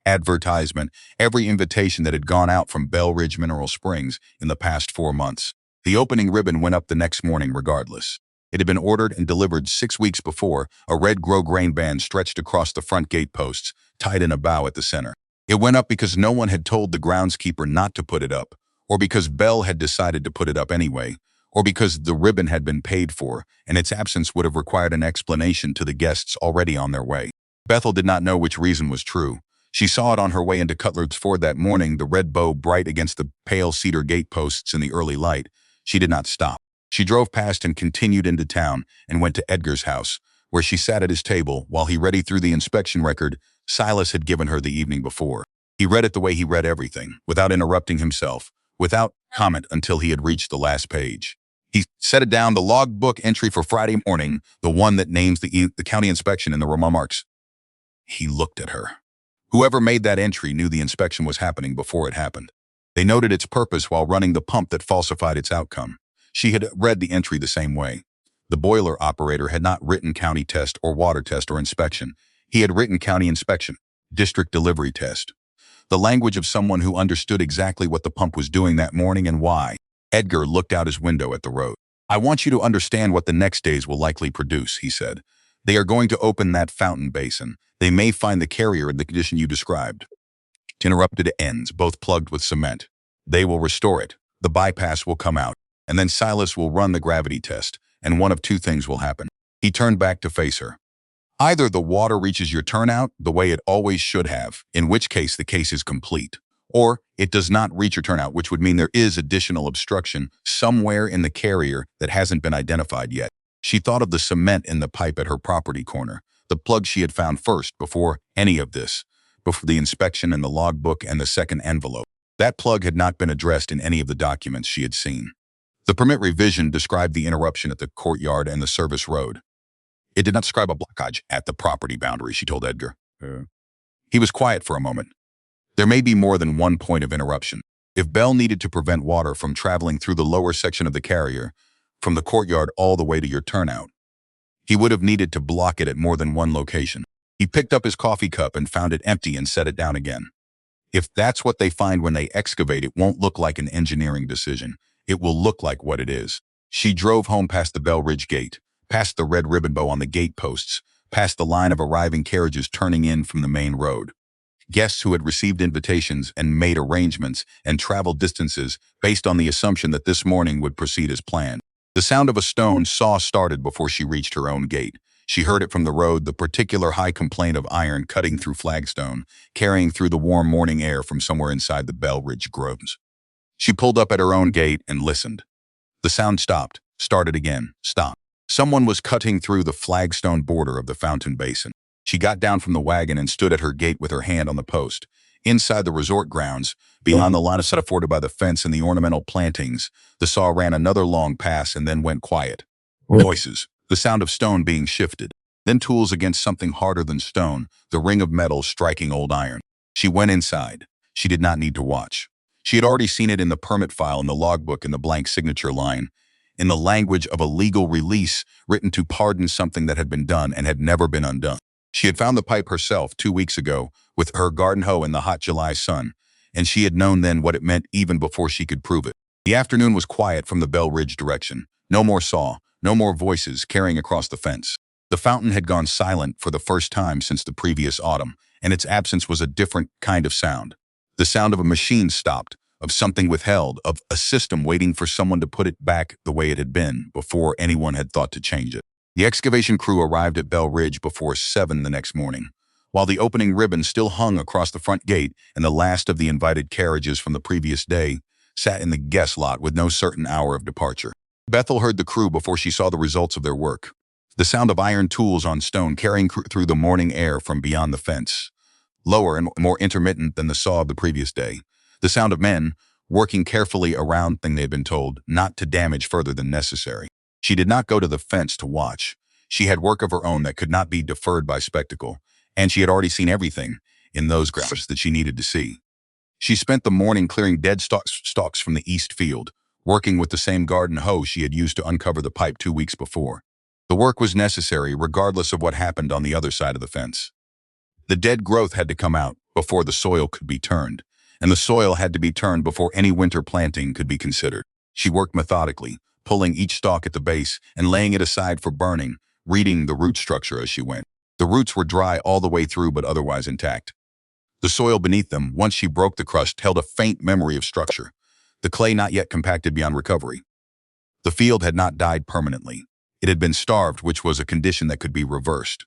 advertisement, every invitation that had gone out from Bell Ridge Mineral Springs in the past 4 months. The opening ribbon went up the next morning regardless. It had been ordered and delivered 6 weeks before, a red grosgrain band stretched across the front gate posts, tied in a bow at the center. It went up because no one had told the groundskeeper not to put it up, or because Bell had decided to put it up anyway, or because the ribbon had been paid for, and its absence would have required an explanation to the guests already on their way. Bethel did not know which reason was true. She saw it on her way into Cutler's Ford that morning, the red bow bright against the pale cedar gate posts in the early light. She did not stop. She drove past and continued into town and went to Edgar's house, where she sat at his table while he read through the inspection record Silas had given her the evening before. He read it the way he read everything, without interrupting himself, without comment until he had reached the last page. He set it down, the logbook entry for Friday morning, the one that names the county inspection in the remarks. He looked at her. Whoever made that entry knew the inspection was happening before it happened. They noted its purpose while running the pump that falsified its outcome. She had read the entry the same way. The boiler operator had not written county test or water test or inspection. He had written county inspection, district delivery test. The language of someone who understood exactly what the pump was doing that morning and why. Edgar looked out his window at the road. "I want you to understand what the next days will likely produce," he said. "They are going to open that fountain basin. They may find the carrier in the condition you described. Interrupted ends, both plugged with cement. They will restore it. The bypass will come out. And then Silas will run the gravity test. And one of two things will happen." He turned back to face her. "Either the water reaches your turnout the way it always should have, in which case the case is complete, or it does not reach your turnout, which would mean there is additional obstruction somewhere in the carrier that hasn't been identified yet." She thought of the cement in the pipe at her property corner, the plug she had found first before any of this, before the inspection and the logbook and the second envelope. That plug had not been addressed in any of the documents she had seen. The permit revision described the interruption at the courtyard and the service road. It did not describe a blockage at the property boundary, she told Edgar. He was quiet for a moment. There may be more than one point of interruption. If Bell needed to prevent water from traveling through the lower section of the carrier, from the courtyard all the way to your turnout, he would have needed to block it at more than one location. He picked up his coffee cup and found it empty and set it down again. If that's what they find when they excavate, it won't look like an engineering decision. It will look like what it is. She drove home past the Bell Ridge gate, past the red ribbon bow on the gate posts, past the line of arriving carriages turning in from the main road. Guests who had received invitations and made arrangements and traveled distances based on the assumption that this morning would proceed as planned. The sound of a stone saw started before she reached her own gate. She heard it from the road, the particular high complaint of iron cutting through flagstone, carrying through the warm morning air from somewhere inside the Bell Ridge groves. She pulled up at her own gate and listened. The sound stopped, started again, stopped. Someone was cutting through the flagstone border of the fountain basin. She got down from the wagon and stood at her gate with her hand on the post. Inside the resort grounds, beyond the line of sight afforded by the fence and the ornamental plantings, the saw ran another long pass and then went quiet. Voices, the sound of stone being shifted, then tools against something harder than stone, the ring of metal striking old iron. She went inside. She did not need to watch. She had already seen it in the permit file, in the logbook, in the blank signature line, in the language of a legal release written to pardon something that had been done and had never been undone. She had found the pipe herself 2 weeks ago with her garden hoe in the hot July sun, and she had known then what it meant even before she could prove it. The afternoon was quiet from the Bell Ridge direction. No more saw, no more voices carrying across the fence. The fountain had gone silent for the first time since the previous autumn, and its absence was a different kind of sound. The sound of a machine stopped, of something withheld, of a system waiting for someone to put it back the way it had been before anyone had thought to change it. The excavation crew arrived at Bell Ridge before 7 the next morning. While the opening ribbon still hung across the front gate and the last of the invited carriages from the previous day sat in the guest lot with no certain hour of departure. Bethel heard the crew before she saw the results of their work. The sound of iron tools on stone carrying through the morning air from beyond the fence. Lower and more intermittent than the saw of the previous day. The sound of men working carefully around thing they had been told not to damage further than necessary. She did not go to the fence to watch. She had work of her own that could not be deferred by spectacle, and she had already seen everything in those grounds that she needed to see. She spent the morning clearing dead stalks from the east field, working with the same garden hoe she had used to uncover the pipe 2 weeks before. The work was necessary regardless of what happened on the other side of the fence. The dead growth had to come out before the soil could be turned, and the soil had to be turned before any winter planting could be considered. She worked methodically, pulling each stalk at the base and laying it aside for burning, reading the root structure as she went. The roots were dry all the way through but otherwise intact. The soil beneath them, once she broke the crust, held a faint memory of structure, the clay not yet compacted beyond recovery. The field had not died permanently. It had been starved, which was a condition that could be reversed.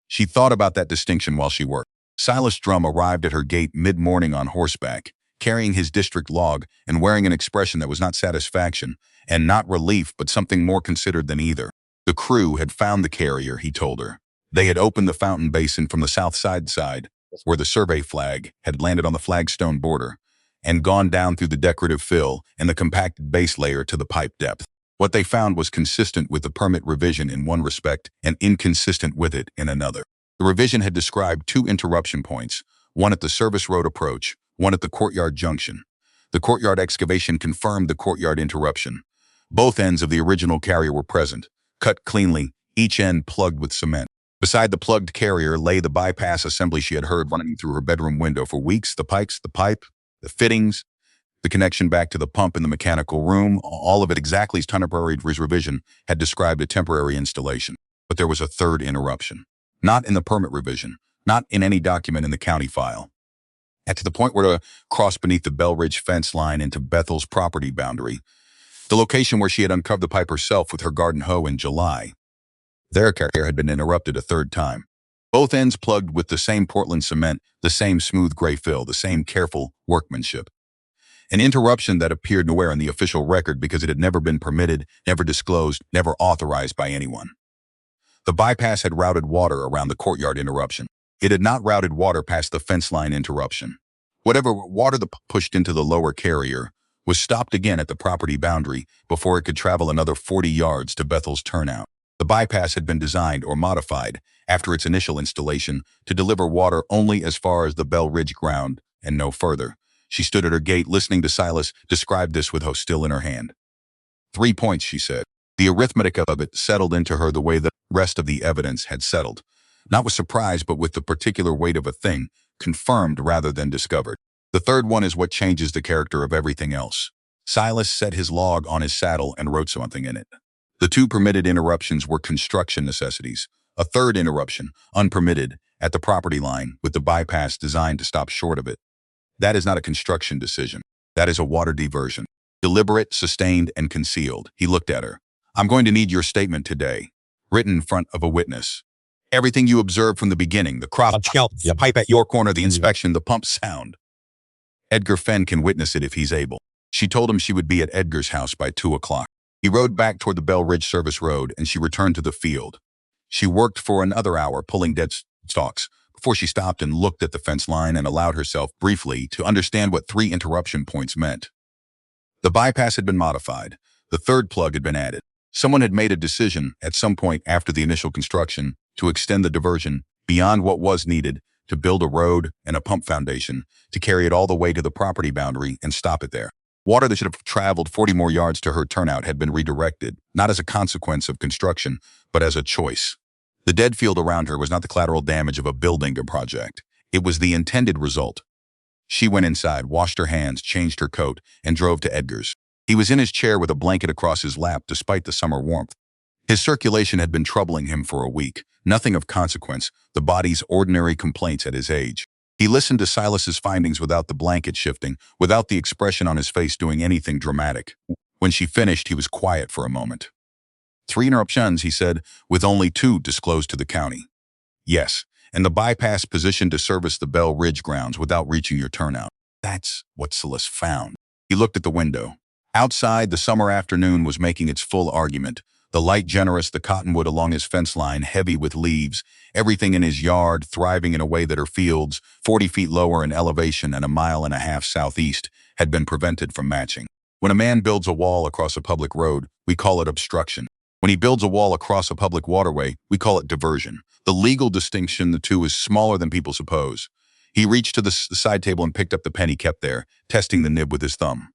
She thought about that distinction while she worked. Silas Drum arrived at her gate mid-morning on horseback, carrying his district log and wearing an expression that was not satisfaction and not relief but something more considered than either. The crew had found the carrier, he told her. They had opened the fountain basin from the south side, where the survey flag had landed on the flagstone border, and gone down through the decorative fill and the compacted base layer to the pipe depth. What they found was consistent with the permit revision in one respect and inconsistent with it in another. The revision had described 2 interruption points, one at the service road approach, one at the courtyard junction. The courtyard excavation confirmed the courtyard interruption. Both ends of the original carrier were present, cut cleanly, each end plugged with cement. Beside the plugged carrier lay the bypass assembly she had heard running through her bedroom window for weeks, the pipes, the pipe, the fittings, the connection back to the pump in the mechanical room, all of it exactly as temporary revision had described a temporary installation. But there was a third interruption. Not in the permit revision, not in any document in the county file. At the point where to cross beneath the Bell Ridge fence line into Bethel's property boundary, the location where she had uncovered the pipe herself with her garden hoe in July, their carrier had been interrupted a third time. Both ends plugged with the same Portland cement, the same smooth gray fill, the same careful workmanship. An interruption that appeared nowhere in the official record because it had never been permitted, never disclosed, never authorized by anyone. The bypass had routed water around the courtyard interruption. It had not routed water past the fence line interruption. Whatever water pushed into the lower carrier was stopped again at the property boundary before it could travel another 40 yards to Bethel's turnout. The bypass had been designed or modified after its initial installation to deliver water only as far as the Bell Ridge ground and no further. She stood at her gate listening to Silas describe this with hoe still in her hand. 3 points, she said. The arithmetic of it settled into her the way the rest of the evidence had settled. Not with surprise, but with the particular weight of a thing, confirmed rather than discovered. The third one is what changes the character of everything else. Silas set his log on his saddle and wrote something in it. The 2 permitted interruptions were construction necessities. A third interruption, unpermitted, at the property line with the bypass designed to stop short of it. That is not a construction decision. That is a water diversion. Deliberate, sustained, and concealed. He looked at her. I'm going to need your statement today, written in front of a witness. Everything you observed from the beginning, the crop, the pipe at your corner, the inspection, the pump sound. Edgar Fenn can witness it if he's able. She told him she would be at Edgar's house by 2 o'clock. He rode back toward the Bell Ridge Service Road, and she returned to the field. She worked for another hour pulling dead stalks before she stopped and looked at the fence line and allowed herself briefly to understand what 3 interruption points meant. The bypass had been modified. The third plug had been added. Someone had made a decision at some point after the initial construction to extend the diversion beyond what was needed to build a road and a pump foundation to carry it all the way to the property boundary and stop it there. Water that should have traveled 40 more yards to her turnout had been redirected, not as a consequence of construction, but as a choice. The dead field around her was not the collateral damage of a building or project. It was the intended result. She went inside, washed her hands, changed her coat, and drove to Edgar's. He was in his chair with a blanket across his lap despite the summer warmth. His circulation had been troubling him for a week. Nothing of consequence, the body's ordinary complaints at his age. He listened to Silas's findings without the blanket shifting, without the expression on his face doing anything dramatic. When she finished, he was quiet for a moment. 3 interruptions, he said, with only 2 disclosed to the county. Yes, and the bypass positioned to service the Bell Ridge grounds without reaching your turnout. That's what Silas found. He looked at the window. Outside, the summer afternoon was making its full argument. The light generous, the cottonwood along his fence line, heavy with leaves, everything in his yard thriving in a way that her fields, 40 feet lower in elevation and 1.5 miles southeast, had been prevented from matching. When a man builds a wall across a public road, we call it obstruction. When he builds a wall across a public waterway, we call it diversion. The legal distinction the two is smaller than people suppose. He reached to the side table and picked up the pen he kept there, testing the nib with his thumb.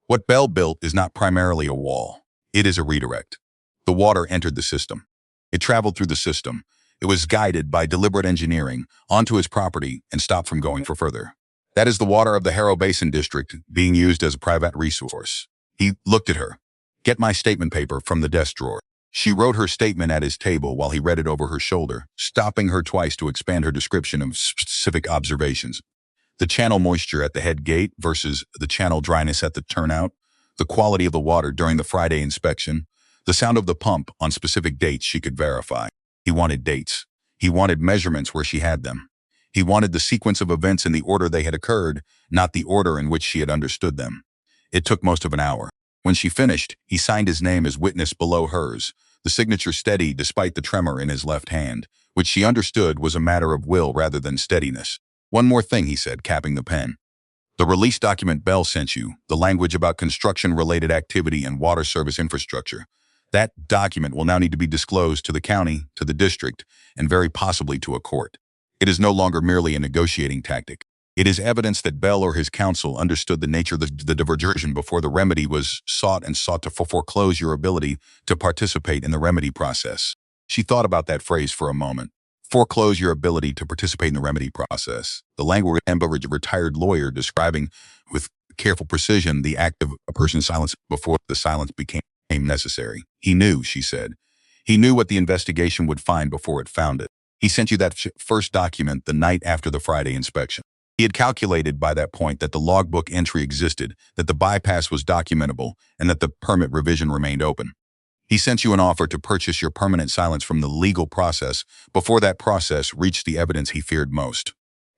What Bell built is not primarily a wall. It is a redirect. The water entered the system. It traveled through the system. It was guided by deliberate engineering onto his property and stopped from going for further. That is the water of the Harrow Basin District being used as a private resource. He looked at her. Get my statement paper from the desk drawer. She wrote her statement at his table while he read it over her shoulder, stopping her twice to expand her description of specific observations. The channel moisture at the head gate versus the channel dryness at the turnout, the quality of the water during the Friday inspection, the sound of the pump on specific dates she could verify. He wanted dates. He wanted measurements where she had them. He wanted the sequence of events in the order they had occurred, not the order in which she had understood them. It took most of an hour. When she finished, he signed his name as witness below hers, the signature steady despite the tremor in his left hand, which she understood was a matter of will rather than steadiness. One more thing, he said, capping the pen. The release document Bell sent you, the language about construction-related activity and water service infrastructure. That document will now need to be disclosed to the county, to the district, and very possibly to a court. It is no longer merely a negotiating tactic. It is evidence that Bell or his counsel understood the nature of the diversion before the remedy was sought to foreclose your ability to participate in the remedy process. She thought about that phrase for a moment. Foreclose your ability to participate in the remedy process. The language of a retired lawyer describing with careful precision the act of a person's silence before the silence became necessary. He knew, she said. He knew what the investigation would find before it found it. He sent you that first document the night after the Friday inspection. He had calculated by that point that the logbook entry existed, that the bypass was documentable, and that the permit revision remained open. He sent you an offer to purchase your permanent silence from the legal process before that process reached the evidence he feared most.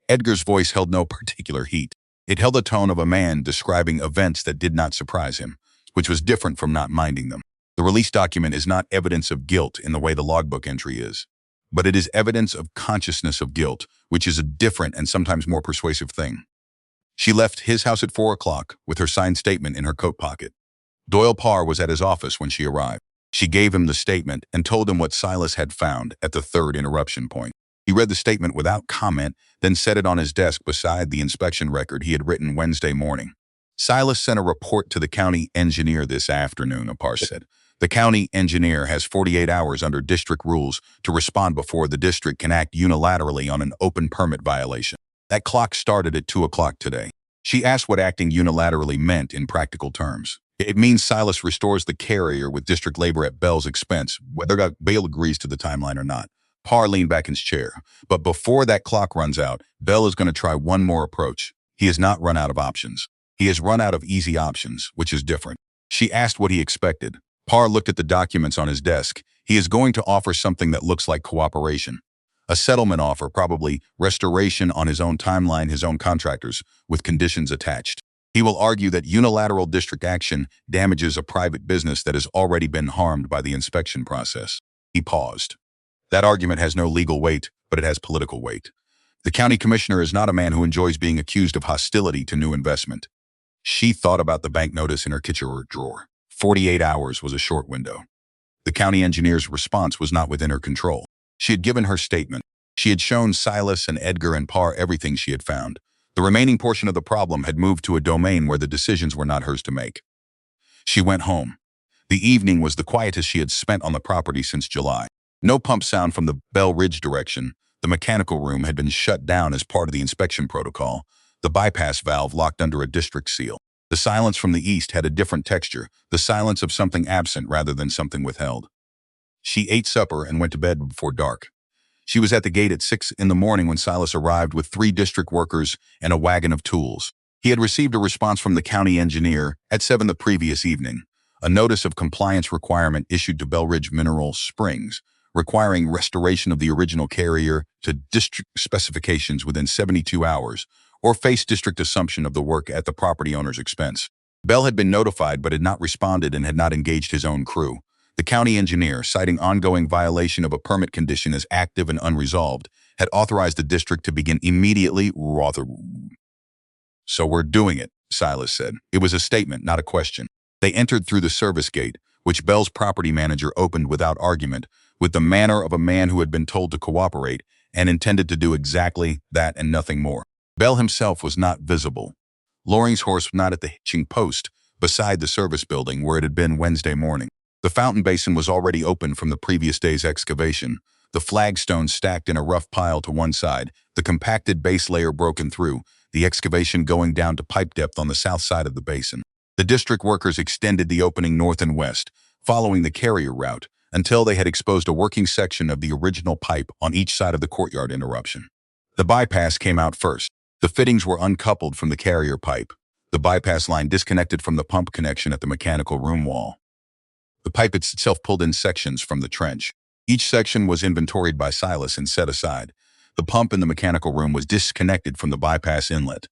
Edgar's voice held no particular heat. It held the tone of a man describing events that did not surprise him, which was different from not minding them. The release document is not evidence of guilt in the way the logbook entry is, but it is evidence of consciousness of guilt, which is a different and sometimes more persuasive thing. She left his house at 4 o'clock with her signed statement in her coat pocket. Doyle Parr was at his office when she arrived. She gave him the statement and told him what Silas had found at the 3rd interruption point. He read the statement without comment, then set it on his desk beside the inspection record he had written Wednesday morning. Silas sent a report to the county engineer this afternoon, Parr said. The county engineer has 48 hours under district rules to respond before the district can act unilaterally on an open permit violation. That clock started at 2 o'clock today. She asked what acting unilaterally meant in practical terms. It means Silas restores the carrier with district labor at Bell's expense, whether Bale agrees to the timeline or not. Parr leaned back in his chair. But before that clock runs out, Bell is going to try one more approach. He has not run out of options. He has run out of easy options, which is different. She asked what he expected. Parr looked at the documents on his desk. He is going to offer something that looks like cooperation. A settlement offer, probably restoration on his own timeline, his own contractors, with conditions attached. He will argue that unilateral district action damages a private business that has already been harmed by the inspection process. He paused. That argument has no legal weight, but it has political weight. The county commissioner is not a man who enjoys being accused of hostility to new investment. She thought about the bank notice in her kitchen drawer. 48 hours was a short window. The county engineer's response was not within her control. She had given her statement. She had shown Silas and Edgar and Parr everything she had found. The remaining portion of the problem had moved to a domain where the decisions were not hers to make. She went home. The evening was the quietest she had spent on the property since July. No pump sound from the Bell Ridge direction. The mechanical room had been shut down as part of the inspection protocol. The bypass valve locked under a district seal. The silence from the east had a different texture, the silence of something absent rather than something withheld. She ate supper and went to bed before dark. She was at the gate at 6 in the morning when Silas arrived with 3 district workers and a wagon of tools. He had received a response from the county engineer at 7 the previous evening, a notice of compliance requirement issued to Belridge Mineral Springs, requiring restoration of the original carrier to district specifications within 72 hours, or face district assumption of the work at the property owner's expense. Bell had been notified but had not responded and had not engaged his own crew. The county engineer, citing ongoing violation of a permit condition as active and unresolved, had authorized the district to begin immediately. So we're doing it, Silas said. It was a statement, not a question. They entered through the service gate, which Bell's property manager opened without argument, with the manner of a man who had been told to cooperate and intended to do exactly that and nothing more. Bell himself was not visible. Loring's horse was not at the hitching post beside the service building where it had been Wednesday morning. The fountain basin was already open from the previous day's excavation, the flagstones stacked in a rough pile to one side, the compacted base layer broken through, the excavation going down to pipe depth on the south side of the basin. The district workers extended the opening north and west, following the carrier route, until they had exposed a working section of the original pipe on each side of the courtyard interruption. The bypass came out first. The fittings were uncoupled from the carrier pipe, the bypass line disconnected from the pump connection at the mechanical room wall. The pipe itself pulled in sections from the trench. Each section was inventoried by Silas and set aside. The pump in the mechanical room was disconnected from the bypass inlet.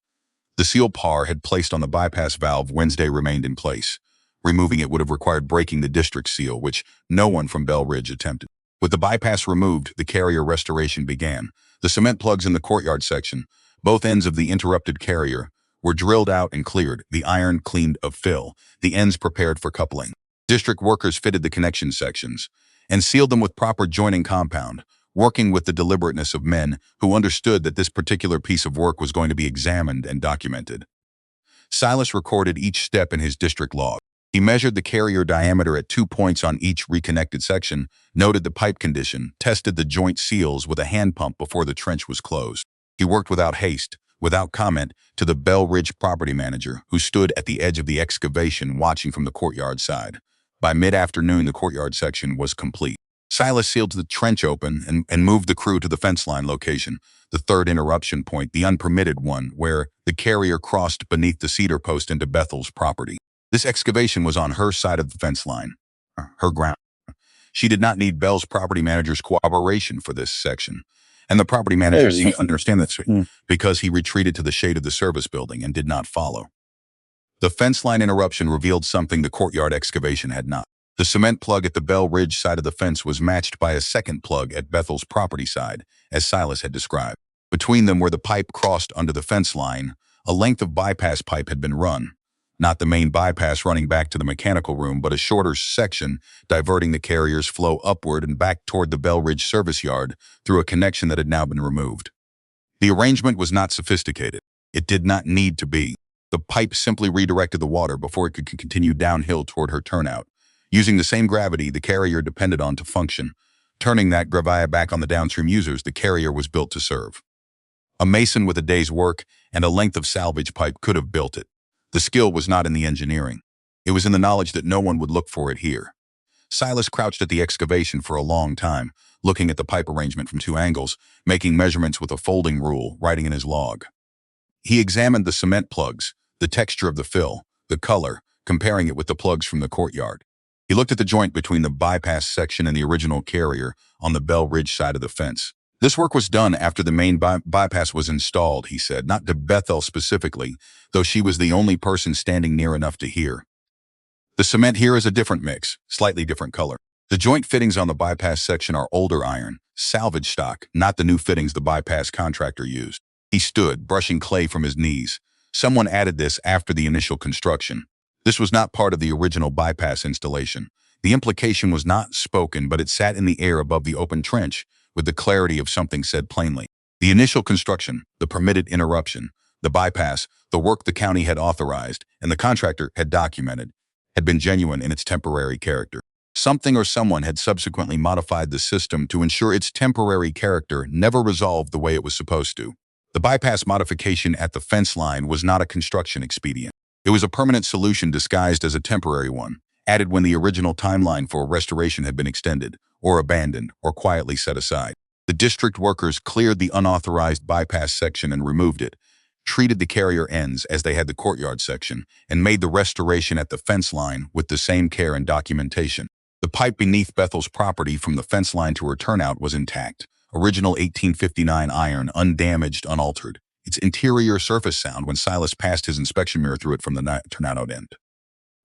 The seal Parr had placed on the bypass valve Wednesday remained in place. Removing it would have required breaking the district seal, which no one from Bell Ridge attempted. With the bypass removed, the carrier restoration began. The cement plugs in the courtyard section, both ends of the interrupted carrier, were drilled out and cleared, the iron cleaned of fill, the ends prepared for coupling. District workers fitted the connection sections and sealed them with proper joining compound, working with the deliberateness of men who understood that this particular piece of work was going to be examined and documented. Silas recorded each step in his district log. He measured the carrier diameter at 2 points on each reconnected section, noted the pipe condition, tested the joint seals with a hand pump before the trench was closed. He worked without haste, without comment, to the Bell Ridge property manager, who stood at the edge of the excavation watching from the courtyard side. By mid-afternoon, the courtyard section was complete. Silas sealed the trench open and moved the crew to the fence line location, the third interruption point, the unpermitted one, where the carrier crossed beneath the cedar post into Bethel's property. This excavation was on her side of the fence line, her ground. She did not need Bell's property manager's cooperation for this section, and the property manager didn't understand that because he retreated to the shade of the service building and did not follow. The fence line interruption revealed something the courtyard excavation had not. The cement plug at the Bell Ridge side of the fence was matched by a second plug at Bethel's property side, as Silas had described. Between them, where the pipe crossed under the fence line, a length of bypass pipe had been run. Not the main bypass running back to the mechanical room, but a shorter section diverting the carrier's flow upward and back toward the Bell Ridge service yard through a connection that had now been removed. The arrangement was not sophisticated. It did not need to be. The pipe simply redirected the water before it could continue downhill toward her turnout. Using the same gravity the carrier depended on to function, turning that gravity back on the downstream users the carrier was built to serve. A mason with a day's work and a length of salvage pipe could have built it. The skill was not in the engineering. It was in the knowledge that no one would look for it here. Silas crouched at the excavation for a long time, looking at the pipe arrangement from 2 angles, making measurements with a folding rule, writing in his log. He examined the cement plugs, the texture of the fill, the color, comparing it with the plugs from the courtyard. He looked at the joint between the bypass section and the original carrier on the Bell Ridge side of the fence. This work was done after the main bypass was installed, he said, not to Bethel specifically, though she was the only person standing near enough to hear. The cement here is a different mix, slightly different color. The joint fittings on the bypass section are older iron, salvage stock, not the new fittings the bypass contractor used. He stood, brushing clay from his knees. Someone added this after the initial construction. This was not part of the original bypass installation. The implication was not spoken, but it sat in the air above the open trench with the clarity of something said plainly. The initial construction, the permitted interruption, the bypass, the work the county had authorized, and the contractor had documented, had been genuine in its temporary character. Something or someone had subsequently modified the system to ensure its temporary character never resolved the way it was supposed to. The bypass modification at the fence line was not a construction expedient. It was a permanent solution disguised as a temporary one, added when the original timeline for restoration had been extended, or abandoned, or quietly set aside. The district workers cleared the unauthorized bypass section and removed it, treated the carrier ends as they had the courtyard section, and made the restoration at the fence line with the same care and documentation. The pipe beneath Bethel's property from the fence line to her turnout was intact. Original 1859 iron, undamaged, unaltered. Its interior surface sound when Silas passed his inspection mirror through it from the turnout end.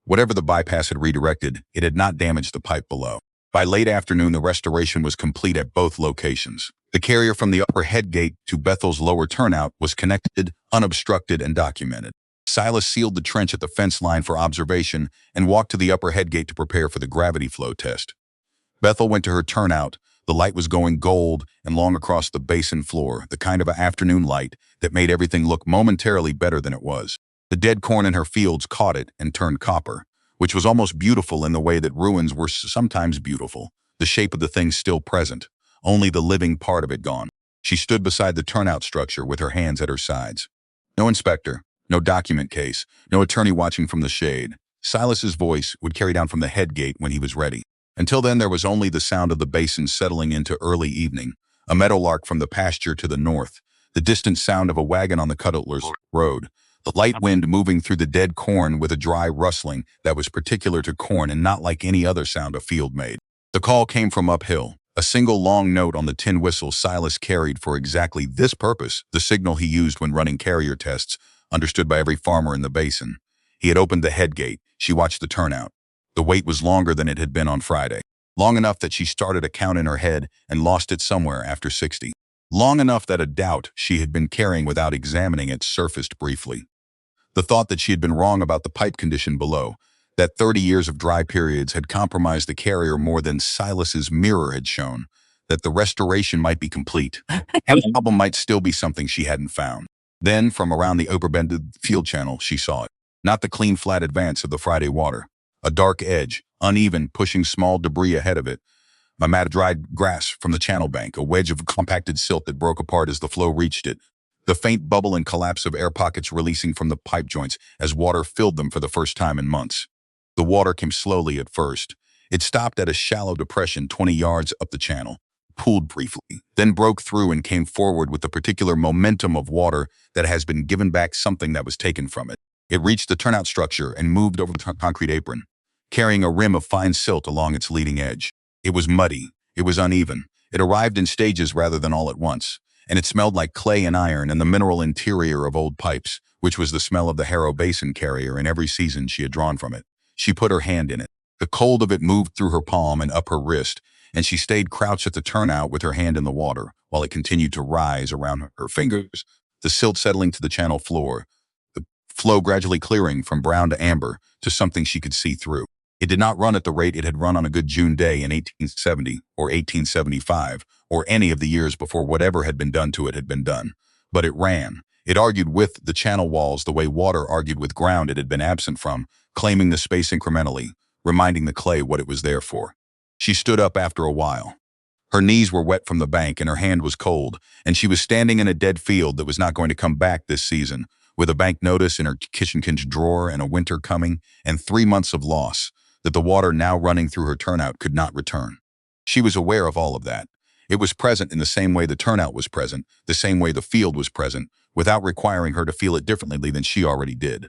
Whatever the bypass had redirected, it had not damaged the pipe below. By late afternoon, the restoration was complete at both locations. The carrier from the upper head gate to Bethel's lower turnout was connected, unobstructed, and documented. Silas sealed the trench at the fence line for observation and walked to the upper head gate to prepare for the gravity flow test. Bethel went to her turnout. The light was going gold and long across the basin floor, the kind of an afternoon light that made everything look momentarily better than it was. The dead corn in her fields caught it and turned copper, which was almost beautiful in the way that ruins were sometimes beautiful, the shape of the thing still present, only the living part of it gone. She stood beside the turnout structure with her hands at her sides. No inspector, no document case, no attorney watching from the shade. Silas's voice would carry down from the head gate when he was ready. Until then, there was only the sound of the basin settling into early evening, a meadowlark from the pasture to the north, the distant sound of a wagon on the Cutler's road, the light wind moving through the dead corn with a dry rustling that was particular to corn and not like any other sound a field made. The call came from uphill, a single long note on the tin whistle Silas carried for exactly this purpose, the signal he used when running carrier tests, understood by every farmer in the basin. He had opened the head gate. She watched the turnout. The wait was longer than it had been on Friday. Long enough that she started a count in her head and lost it somewhere after 60. Long enough that a doubt she had been carrying without examining it surfaced briefly. The thought that she had been wrong about the pipe condition below, that 30 years of dry periods had compromised the carrier more than Silas's mirror had shown, that the restoration might be complete, and the problem might still be something she hadn't found. Then, from around the overbended field channel, she saw it. Not the clean, flat advance of the Friday water. A dark edge, uneven, pushing small debris ahead of it. A mat of dried grass from the channel bank, a wedge of compacted silt that broke apart as the flow reached it. The faint bubble and collapse of air pockets releasing from the pipe joints as water filled them for the first time in months. The water came slowly at first. It stopped at a shallow depression 20 yards up the channel, pooled briefly, then broke through and came forward with the particular momentum of water that has been given back something that was taken from it. It reached the turnout structure and moved over the concrete apron, carrying a rim of fine silt along its leading edge. It was muddy. It was uneven. It arrived in stages rather than all at once, and it smelled like clay and iron and the mineral interior of old pipes, which was the smell of the Harrow Basin carrier in every season she had drawn from it. She put her hand in it. The cold of it moved through her palm and up her wrist, and she stayed crouched at the turnout with her hand in the water, while it continued to rise around her fingers, the silt settling to the channel floor, the flow gradually clearing from brown to amber to something she could see through. It did not run at the rate it had run on a good June day in 1870 or 1875 or any of the years before whatever had been done to it had been done. But it ran. It argued with the channel walls the way water argued with ground it had been absent from, claiming the space incrementally, reminding the clay what it was there for. She stood up after a while. Her knees were wet from the bank and her hand was cold, and she was standing in a dead field that was not going to come back this season, with a bank notice in her kitchen drawer and a winter coming and 3 months of loss, that the water now running through her turnout could not return. She was aware of all of that. It was present in the same way the turnout was present, the same way the field was present, without requiring her to feel it differently than she already did.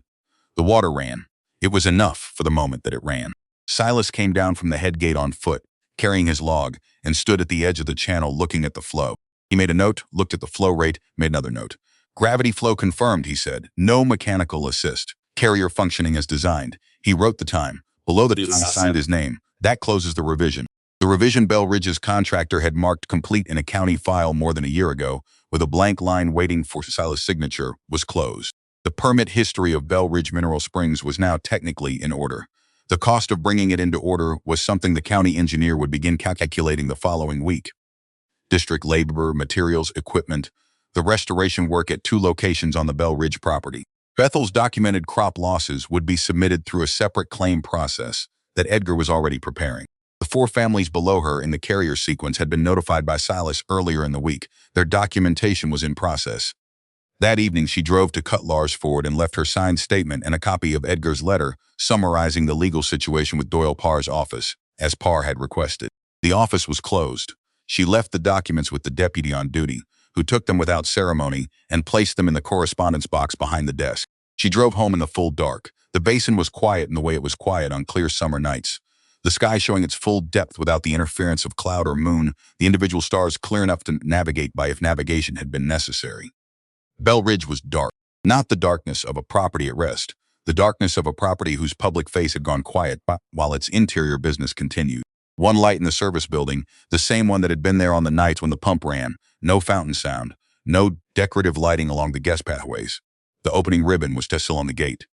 The water ran. It was enough for the moment that it ran. Silas came down from the head gate on foot, carrying his log, and stood at the edge of the channel looking at the flow. He made a note, looked at the flow rate, made another note. Gravity flow confirmed, he said. No mechanical assist. Carrier functioning as designed. He wrote the time. Below the time, he signed his name. That closes the revision. The revision Bell Ridge's contractor had marked complete in a county file more than a year ago, with a blank line waiting for Silas' signature, was closed. The permit history of Bell Ridge Mineral Springs was now technically in order. The cost of bringing it into order was something the county engineer would begin calculating the following week. District labor, materials, equipment, the restoration work at 2 locations on the Bell Ridge property. Bethel's documented crop losses would be submitted through a separate claim process that Edgar was already preparing. The 4 families below her in the carrier sequence had been notified by Silas earlier in the week. Their documentation was in process. That evening, she drove to Cutler's Ford and left her signed statement and a copy of Edgar's letter summarizing the legal situation with Doyle Parr's office, as Parr had requested. The office was closed. She left the documents with the deputy on duty, who took them without ceremony and placed them in the correspondence box behind the desk. She drove home in the full dark. The basin was quiet in the way it was quiet on clear summer nights. The sky showing its full depth without the interference of cloud or moon, the individual stars clear enough to navigate by if navigation had been necessary. Bell Ridge was dark, not the darkness of a property at rest, the darkness of a property whose public face had gone quiet while its interior business continued. One light in the service building, the same one that had been there on the nights when the pump ran, no fountain sound, no decorative lighting along the guest pathways. The opening ribbon was still on the gate.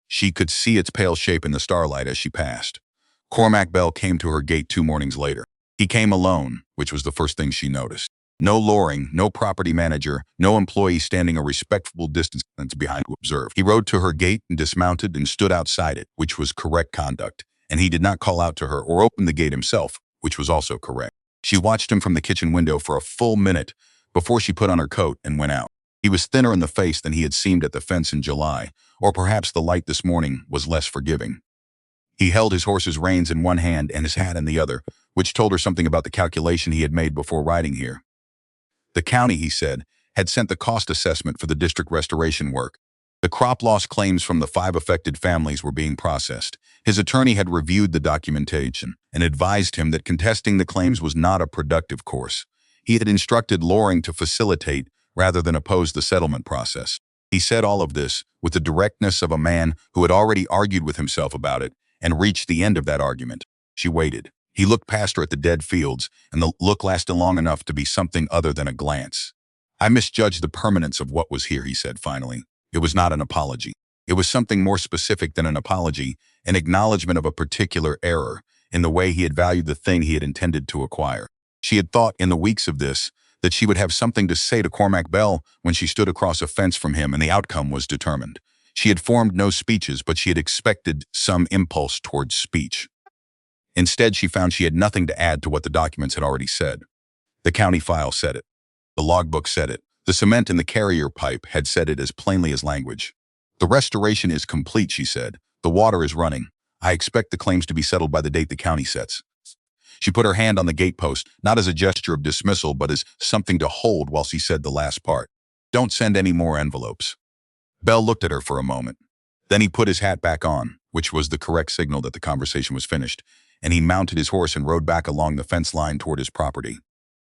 She could see its pale shape in the starlight as she passed. Cormac Bell came to her gate 2 mornings later. He came alone, which was the first thing she noticed. No Loring, no property manager, no employee standing a respectful distance behind to observe. He rode to her gate and dismounted and stood outside it, which was correct conduct, and he did not call out to her or open the gate himself, which was also correct. She watched him from the kitchen window for a full minute before she put on her coat and went out. He was thinner in the face than he had seemed at the fence in July, or perhaps the light this morning was less forgiving. He held his horse's reins in one hand and his hat in the other, which told her something about the calculation he had made before riding here. The county, he said, had sent the cost assessment for the district restoration work. The crop loss claims from the 5 affected families were being processed. His attorney had reviewed the documentation and advised him that contesting the claims was not a productive course. He had instructed Loring to facilitate rather than oppose the settlement process. He said all of this with the directness of a man who had already argued with himself about it and reached the end of that argument. She waited. He looked past her at the dead fields, and the look lasted long enough to be something other than a glance. I misjudged the permanence of what was here, he said finally. It was not an apology. It was something more specific than an apology, an acknowledgement of a particular error in the way he had valued the thing he had intended to acquire. She had thought in the weeks of this that she would have something to say to Cormac Bell when she stood across a fence from him, and the outcome was determined. She had formed no speeches, but she had expected some impulse towards speech. Instead, she found she had nothing to add to what the documents had already said. The county file said it. The logbook said it. The cement in the carrier pipe had said it as plainly as language. The restoration is complete, she said. The water is running. I expect the claims to be settled by the date the county sets. She put her hand on the gatepost, not as a gesture of dismissal, but as something to hold while she said the last part. Don't send any more envelopes. Bell looked at her for a moment. Then he put his hat back on, which was the correct signal that the conversation was finished, and he mounted his horse and rode back along the fence line toward his property.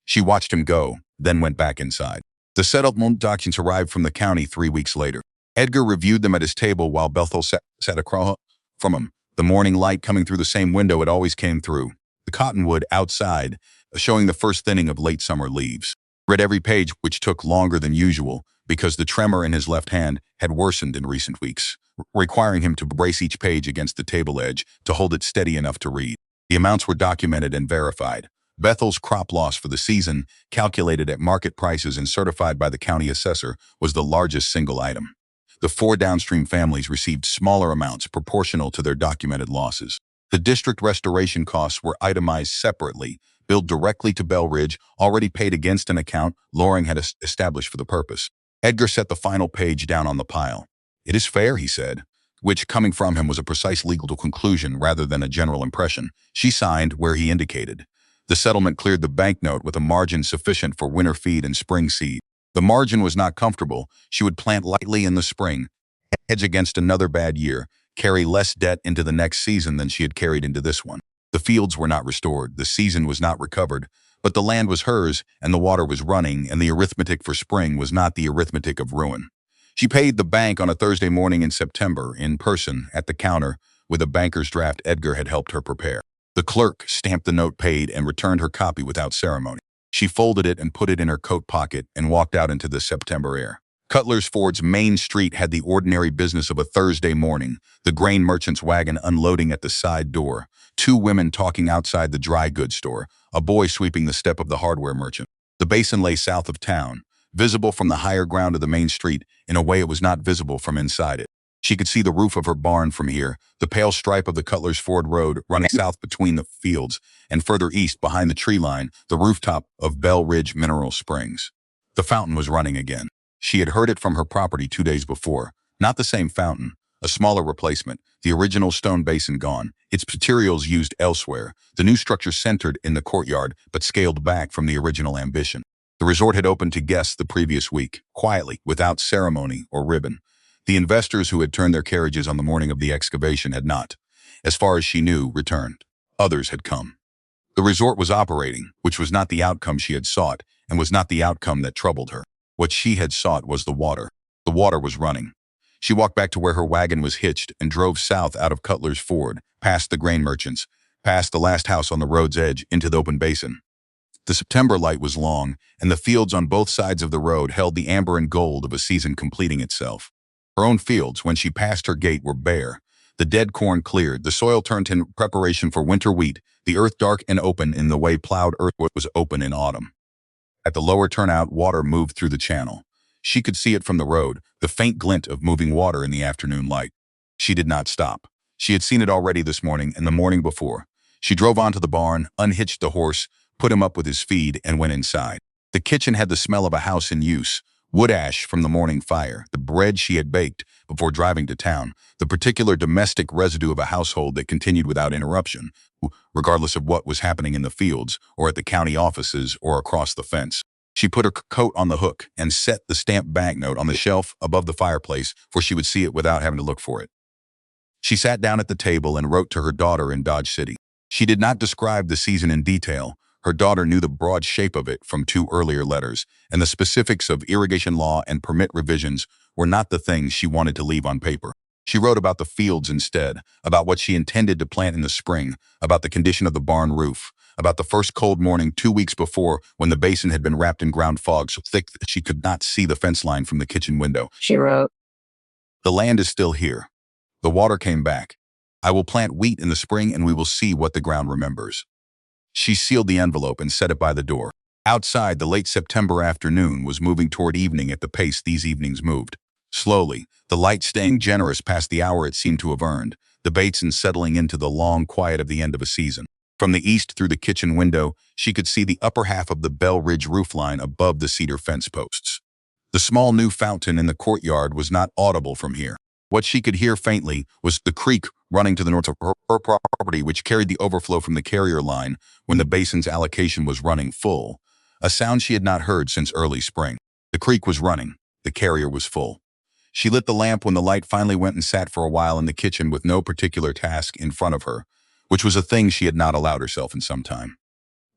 She watched him go, then went back inside. The settlement documents arrived from the county 3 weeks later. Edgar reviewed them at his table while Bethel sat across from him. The morning light coming through the same window it always came through. The cottonwood outside, showing the first thinning of late summer leaves. Read every page, which took longer than usual, because the tremor in his left hand had worsened in recent weeks, requiring him to brace each page against the table edge to hold it steady enough to read. The amounts were documented and verified. Bethel's crop loss for the season, calculated at market prices and certified by the county assessor, was the largest single item. The 4 downstream families received smaller amounts proportional to their documented losses. The district restoration costs were itemized separately, billed directly to Bell Ridge, already paid against an account Loring had established for the purpose. Edgar set the final page down on the pile. It is fair, he said, which, coming from him, was a precise legal conclusion rather than a general impression. She signed where he indicated. The settlement cleared the banknote with a margin sufficient for winter feed and spring seed. The margin was not comfortable. She would plant lightly in the spring, hedge against another bad year, carry less debt into the next season than she had carried into this one. The fields were not restored, the season was not recovered, but the land was hers, and the water was running, and the arithmetic for spring was not the arithmetic of ruin. She paid the bank on a Thursday morning in September, in person, at the counter, with a banker's draft Edgar had helped her prepare. The clerk stamped the note paid and returned her copy without ceremony. She folded it and put it in her coat pocket and walked out into the September air. Cutler's Ford's Main Street had the ordinary business of a Thursday morning, the grain merchant's wagon unloading at the side door, 2 women talking outside the dry goods store, a boy sweeping the step of the hardware merchant. The basin lay south of town, visible from the higher ground of the main street in a way it was not visible from inside it. She could see the roof of her barn from here, the pale stripe of the Cutler's Ford Road running south between the fields, and further east behind the tree line, the rooftop of Bell Ridge Mineral Springs. The fountain was running again. She had heard it from her property 2 days before. Not the same fountain, A smaller replacement, the original stone basin gone, its materials used elsewhere, the new structure centered in the courtyard but scaled back from the original ambition. The resort had opened to guests the previous week, quietly, without ceremony or ribbon. The investors who had turned their carriages on the morning of the excavation had not, as far as she knew, returned. Others had come. The resort was operating, which was not the outcome she had sought, and was not the outcome that troubled her. What she had sought was the water. The water was running. She walked back to where her wagon was hitched and drove south out of Cutler's Ford, past the grain merchants, past the last house on the road's edge, into the open basin. The September light was long, and the fields on both sides of the road held the amber and gold of a season completing itself. Her own fields, when she passed her gate, were bare. The dead corn cleared, the soil turned in preparation for winter wheat, the earth dark and open in the way plowed earth was open in autumn. At the lower turnout, water moved through the channel. She could see it from the road, the faint glint of moving water in the afternoon light. She did not stop. She had seen it already this morning and the morning before. She drove onto the barn, unhitched the horse, put him up with his feed, and went inside. The kitchen had the smell of a house in use, wood ash from the morning fire, the bread she had baked before driving to town, the particular domestic residue of a household that continued without interruption, regardless of what was happening in the fields, or at the county offices, or across the fence. She put her coat on the hook and set the stamped banknote on the shelf above the fireplace, for she would see it without having to look for it. She sat down at the table and wrote to her daughter in Dodge City. She did not describe the season in detail. Her daughter knew the broad shape of it from 2 earlier letters, and the specifics of irrigation law and permit revisions were not the things she wanted to leave on paper. She wrote about the fields instead, about what she intended to plant in the spring, about the condition of the barn roof, about the first cold morning 2 weeks before when the basin had been wrapped in ground fog so thick that she could not see the fence line from the kitchen window. She wrote, "The land is still here. The water came back. I will plant wheat in the spring and we will see what the ground remembers." She sealed the envelope and set it by the door. Outside, the late September afternoon was moving toward evening at the pace these evenings moved. Slowly, the light staying generous past the hour it seemed to have earned, the basin settling into the long quiet of the end of a season. From the east through the kitchen window, she could see the upper half of the Bell Ridge roofline above the cedar fence posts. The small new fountain in the courtyard was not audible from here. What she could hear faintly was the creek running to the north of her property, which carried the overflow from the carrier line when the basin's allocation was running full, a sound she had not heard since early spring. The creek was running. The carrier was full. She lit the lamp when the light finally went and sat for a while in the kitchen with no particular task in front of her, which was a thing she had not allowed herself in some time.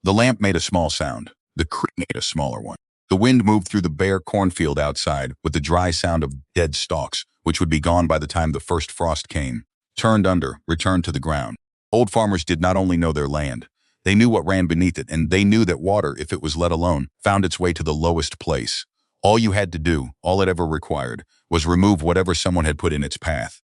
The lamp made a small sound. The creek made a smaller one. The wind moved through the bare cornfield outside with the dry sound of dead stalks, which would be gone by the time the first frost came, turned under, returned to the ground. Old farmers did not only know their land. They knew what ran beneath it, and they knew that water, if it was let alone, found its way to the lowest place. All you had to do, all it ever required, was remove whatever someone had put in its path.